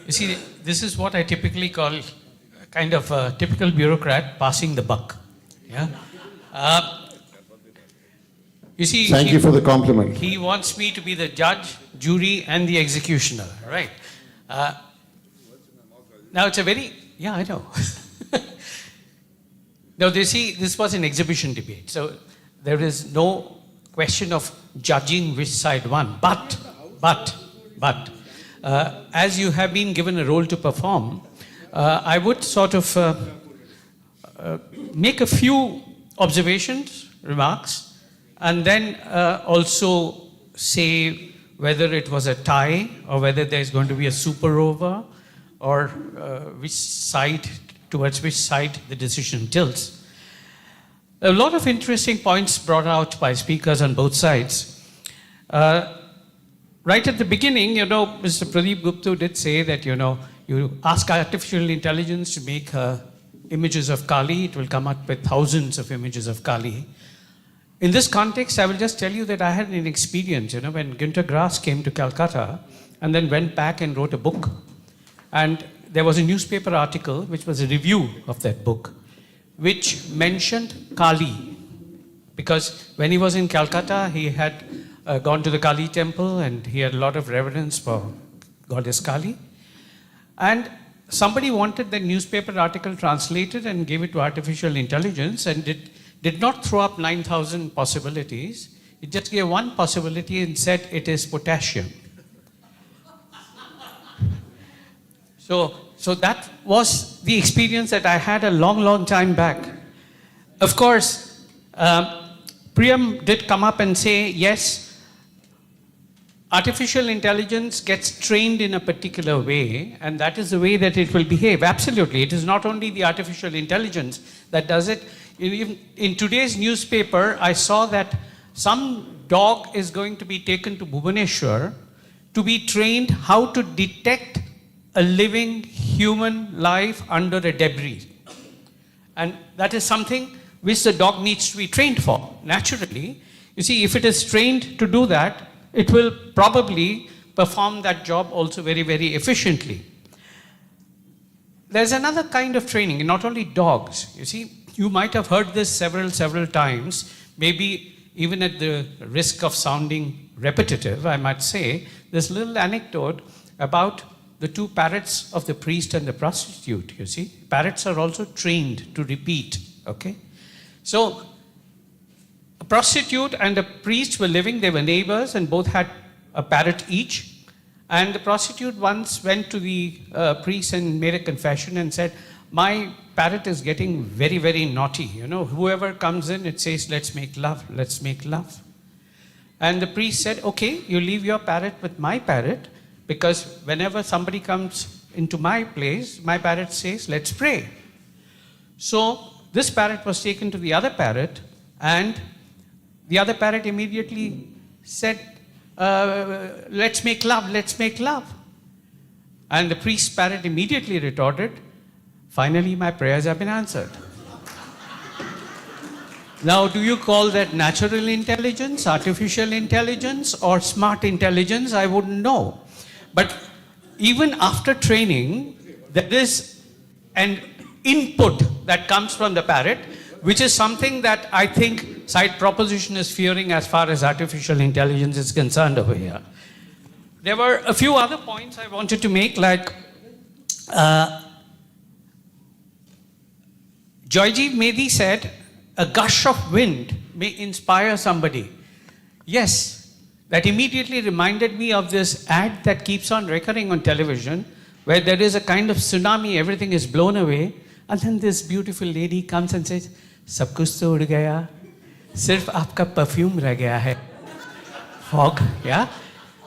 You see, this is what I typically call kind of a typical bureaucrat passing the buck. Yeah. You see, Thank you for the compliment. He wants me to be the judge, jury, and the executioner, right? Now it's a very, yeah, I know. Now, they see, this was an exhibition debate, so there is no question of judging which side won. But, as you have been given a role to perform, I would sort of make a few observations, remarks, and then also say whether it was a tie or whether there's going to be a super over or towards which side the decision tilts. A lot of interesting points brought out by speakers on both sides. Right at the beginning, Mr. Pradeep Gupta did say that, you ask artificial intelligence to make images of Kali, it will come up with thousands of images of Kali. In this context, I will just tell you that I had an experience, when Günter Grass came to Calcutta and then went back and wrote a book. And there was a newspaper article which was a review of that book, which mentioned Kali. Because when he was in Calcutta, he had gone to the Kali temple and he had a lot of reverence for goddess Kali. And somebody wanted the newspaper article translated and gave it to artificial intelligence and did not throw up 9,000 possibilities. It just gave one possibility and said it is potassium. So that was the experience that I had a long, long time back. Of course, Priyam did come up and say, yes, artificial intelligence gets trained in a particular way, and that is the way that it will behave. Absolutely. It is not only the artificial intelligence that does it. In today's newspaper, I saw that some dog is going to be taken to Bhubaneswar to be trained how to detect a living human life under a debris. And that is something which the dog needs to be trained for, naturally. You see, if it is trained to do that, it will probably perform that job also very, very efficiently. There's another kind of training, not only dogs. You see, you might have heard this several times, maybe even at the risk of sounding repetitive, I might say, this little anecdote about the two parrots of the priest and the prostitute, you see. Parrots are also trained to repeat, okay? So, a prostitute and a priest were living, they were neighbors, and both had a parrot each. And the prostitute once went to the priest and made a confession and said, my parrot is getting very, very naughty. You know, whoever comes in, it says, let's make love, let's make love. And the priest said, okay, you leave your parrot with my parrot, because whenever somebody comes into my place, my parrot says, let's pray. So this parrot was taken to the other parrot, and the other parrot immediately said, let's make love, let's make love. And the priest's parrot immediately retorted, finally my prayers have been answered. Now, do you call that natural intelligence, artificial intelligence, or smart intelligence? I wouldn't know. But even after training, there is an input that comes from the parrot, which is something that I think side proposition is fearing as far as artificial intelligence is concerned over here. There were a few other points I wanted to make, like Joyjeev Medi said, a gush of wind may inspire somebody. Yes, that immediately reminded me of this ad that keeps on recurring on television, where there is a kind of tsunami, everything is blown away, and then this beautiful lady comes and says, "Sab kuch to ud gaya, sirf aapka perfume reh gaya hai." Fog, yeah?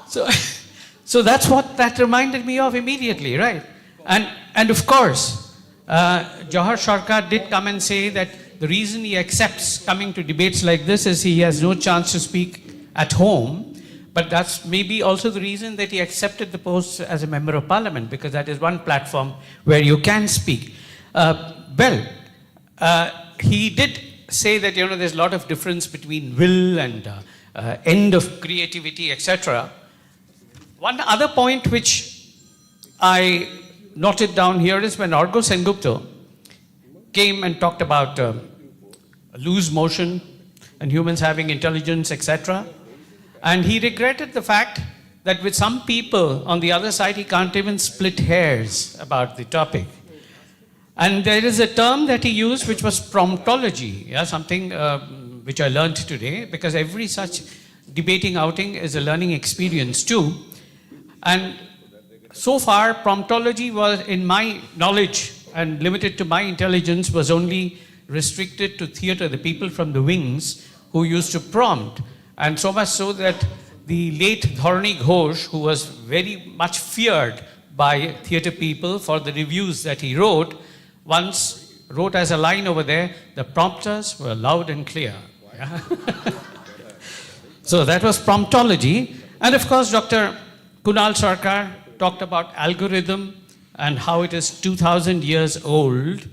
So that's what that reminded me of immediately, right? And of course, Jawahar Sarkar did come and say that the reason he accepts coming to debates like this is he has no chance to speak at home, but that's maybe also the reason that he accepted the post as a member of parliament, because that is one platform where you can speak. He did say that, you know, there's a lot of difference between will and end of creativity, etc. One other point which I noted down here is when Argo Sengupta came and talked about loose motion and humans having intelligence, etc. And he regretted the fact that with some people on the other side, he can't even split hairs about the topic. And there is a term that he used which was promptology, yeah, something which I learned today, because every such debating outing is a learning experience too. And so far, promptology was, in my knowledge and limited to my intelligence, was only restricted to theatre, the people from the wings who used to prompt. And so much so that the late Dharani Ghosh, who was very much feared by theatre people for the reviews that he wrote, once wrote as a line over there, the prompters were loud and clear. Yeah? So that was promptology. And of course, Dr. Kunal Sarkar talked about algorithm and how it is 2,000 years old.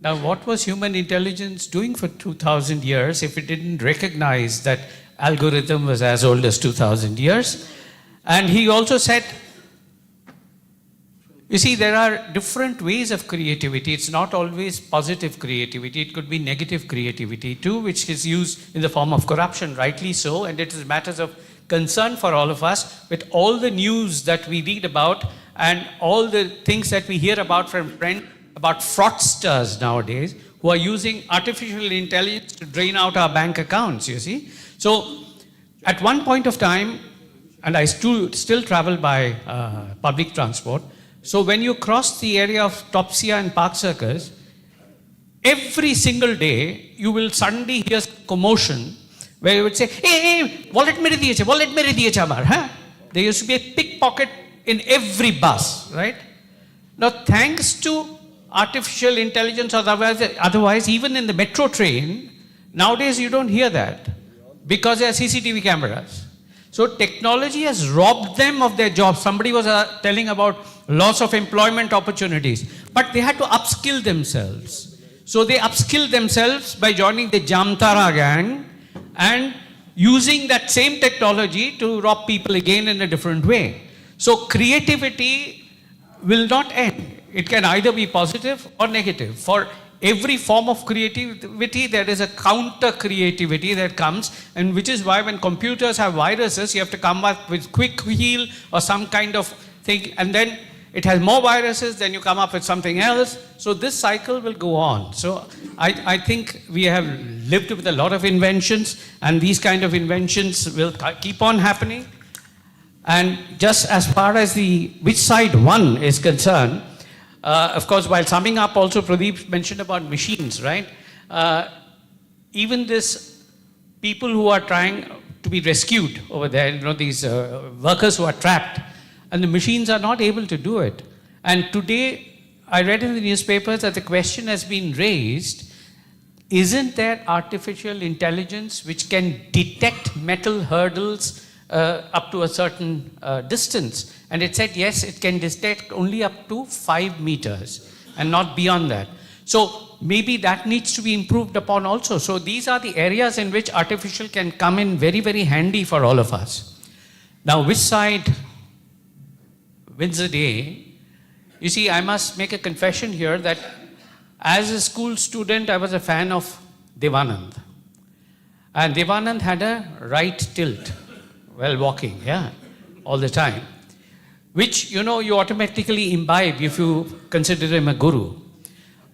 Now, what was human intelligence doing for 2,000 years if it didn't recognize that algorithm was as old as 2,000 years? And he also said, you see, there are different ways of creativity. It's not always positive creativity. It could be negative creativity too, which is used in the form of corruption, rightly so. And it is matters of concern for all of us with all the news that we read about and all the things that we hear about from friends, about fraudsters nowadays who are using artificial intelligence to drain out our bank accounts, you see. So at one point of time, and I still travel by public transport, so when you cross the area of Topsia and Park Circus, every single day you will suddenly hear commotion where you would say, hey, wallet mere diyeche amar, huh? There used to be a pickpocket in every bus, right? Now, thanks to artificial intelligence or otherwise, even in the metro train, nowadays you don't hear that because there are CCTV cameras. So technology has robbed them of their jobs. Somebody was telling about loss of employment opportunities, but they had to upskill themselves. So they upskilled themselves by joining the Jamtara gang and using that same technology to rob people again in a different way. So creativity will not end. It can either be positive or negative. For every form of creativity, there is a counter creativity that comes, and which is why when computers have viruses, you have to come up with quick heal or some kind of thing, and then it has more viruses, then you come up with something else. So this cycle will go on. So I think we have lived with a lot of inventions, and these kind of inventions will keep on happening. And just as far as the which side one is concerned, of course, while summing up, also Pradeep mentioned about machines, right? Even this people who are trying to be rescued over there, these workers who are trapped, and the machines are not able to do it. And today, I read in the newspapers that the question has been raised, isn't there artificial intelligence which can detect metal hurdles up to a certain distance? And it said, yes, it can detect only up to 5 meters and not beyond that. So maybe that needs to be improved upon also. So these are the areas in which artificial can come in very, very handy for all of us. Now, which side wins the day? You see, I must make a confession here that as a school student, I was a fan of Devanand. And Devanand had a right tilt while walking, all the time, which, you automatically imbibe if you consider him a guru.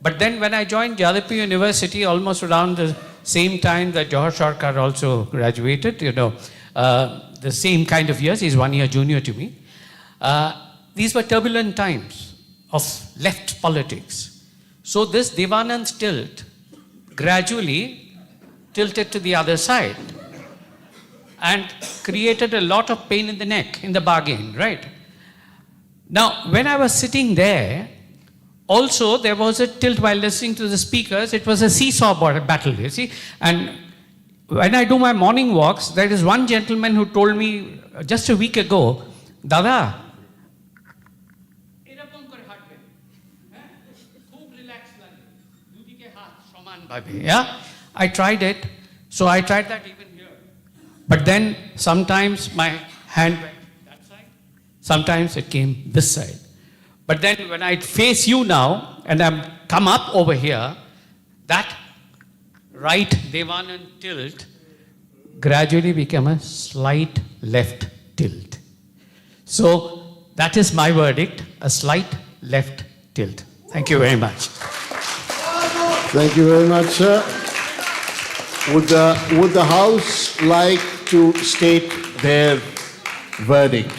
But then when I joined Jadavpur University, almost around the same time that Johar Sarkar also graduated, the same kind of years, he's 1 year junior to me. These were turbulent times of left politics. So this Devanand's tilt gradually tilted to the other side and created a lot of pain in the neck, in the bargain, right? Now, when I was sitting there, also there was a tilt while listening to the speakers. It was a seesaw battle, you see. And when I do my morning walks, there is one gentleman who told me just a week ago, Dada, I tried it. So I tried that even here. But then sometimes my hand went that side, sometimes it came this side. But then when I face you now and I'm come up over here, that right Devanand tilt gradually became a slight left tilt. So that is my verdict, a slight left tilt. Thank you very much. Thank you very much, sir. Would the House like to state their verdict?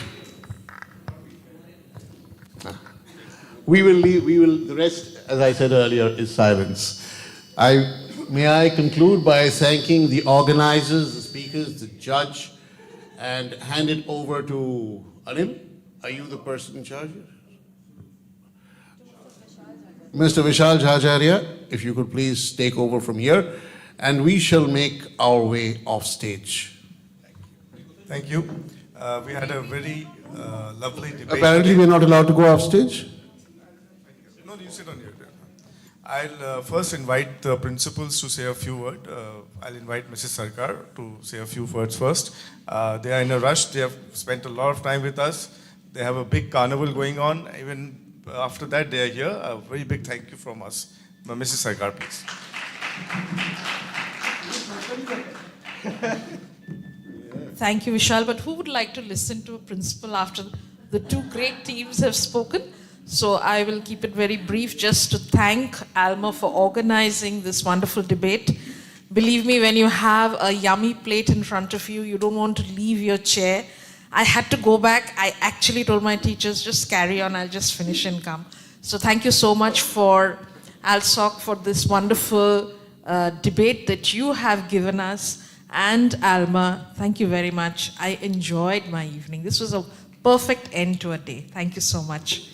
The rest, as I said earlier, is silence. May I conclude by thanking the organizers, the speakers, the judge, and hand it over to Anil. Are you the person in charge here? Mr. Vishal Jhajarya, if you could please take over from here, and we shall make our way off stage. Thank you. We had a very lovely debate. Apparently, we're not allowed to go off stage. No, you sit on your chair. I'll first invite the principals to say a few words. I'll invite Mrs. Sarkar to say a few words first. They are in a rush. They have spent a lot of time with us. They have a big carnival going on. Even after that, they are here. A very big thank you from us. Mrs. Sarkar, please. Thank you, Vishal. But who would like to listen to a principal after the two great teams have spoken? So I will keep it very brief, just to thank ALMA for organizing this wonderful debate. Believe me, when you have a yummy plate in front of you, you don't want to leave your chair. I had to go back. I actually told my teachers, just carry on, I'll just finish and come. So thank you so much for ALSOC for this wonderful debate that you have given us. and ALMA, thank you very much. I enjoyed my evening. This was a perfect end to a day. Thank you so much.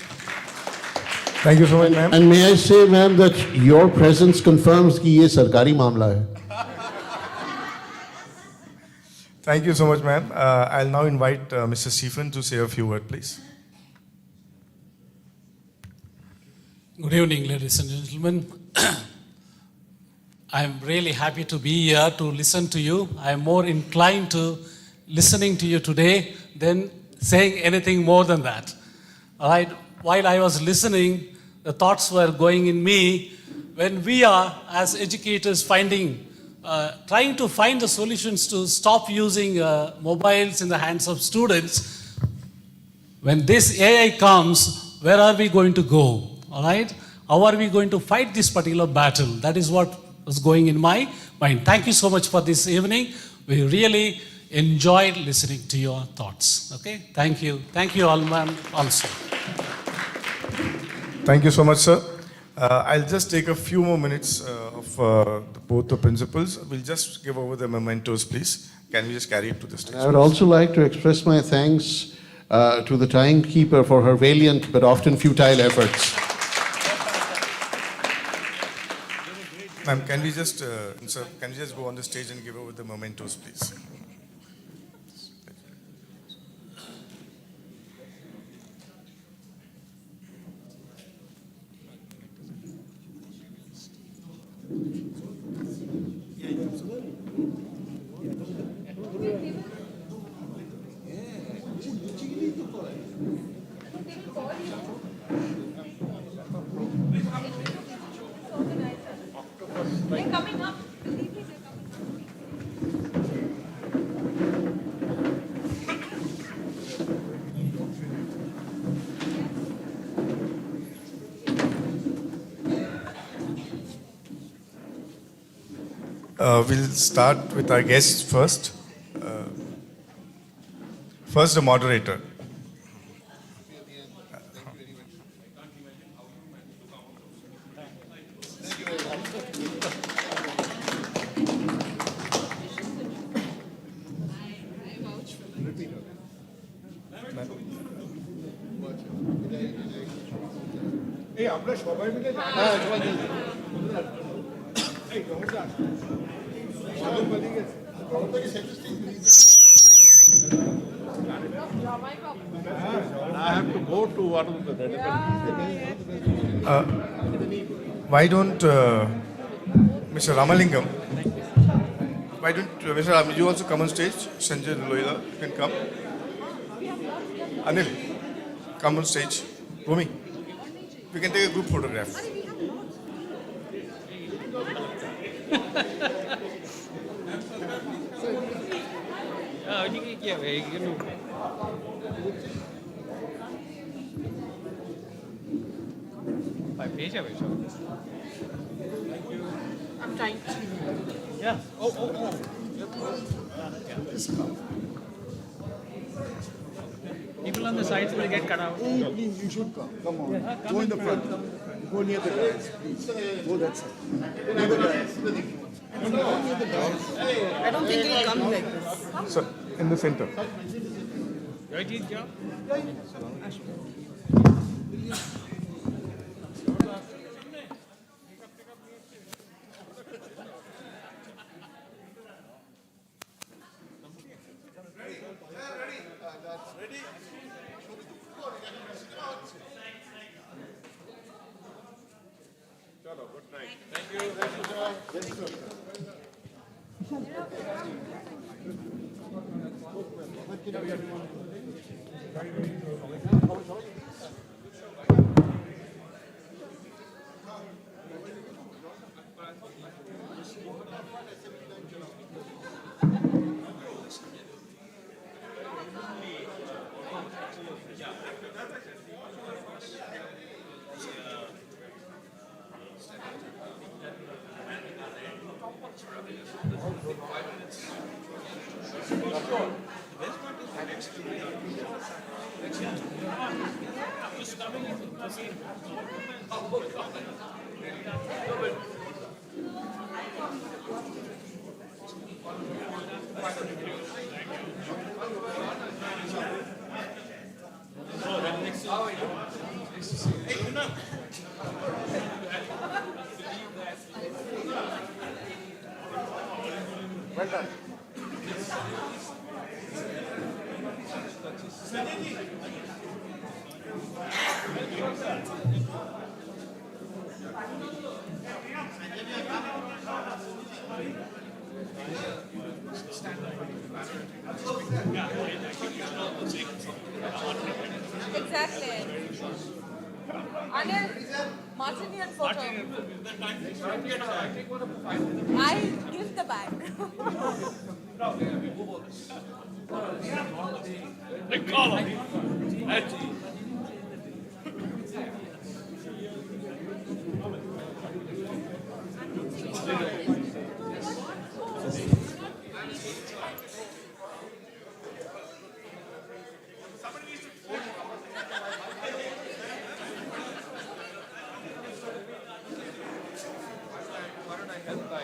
Thank you so much, ma'am. And may I say, ma'am, that your presence confirms कि ये सरकारी मामला है. Thank you so much, ma'am. I'll now invite Mr. Stephen to say a few words, please. Good evening, ladies and gentlemen. I'm really happy to be here to listen to you. I'm more inclined to listening to you today than saying anything more than that. All right? While I was listening, the thoughts were going in me when we are, as educators, trying to find the solutions to stop using mobiles in the hands of students. When this AI comes, where are we going to go? All right? How are we going to fight this particular battle? That is what was going in my mind. Thank you so much for this evening. We really enjoyed listening to your thoughts. Okay? Thank you. Thank you, ALMA, also. Thank you so much, sir. I'll just take a few more minutes of both the principals. We'll just give over the mementos, please. Can we just carry it to the stage? I would also like to express my thanks to the timekeeper for her valiant but often futile efforts. Ma'am, can we just, sir, can we just go on the stage and give over the mementos, please? We'll start with our guests first. First, the moderator. এই আমরা সবাই মিলে I have to go to one of the Why don't Mr. Ramalingam, why don't Mr. Ram, you also come on stage? Sanjay Loila, you can come. Anil, come on stage. Bhumi, we can take a group photograph. I'm trying to. Yeah. People on the sides will get cut out. Please, you should come. Come on. Go in the front. Go near the guys, please. Go that side. I don't think he'll come like this. Sir, in the center. Well done. Exactly. Anil, Martinian photo. I give the bag. Why don't I help by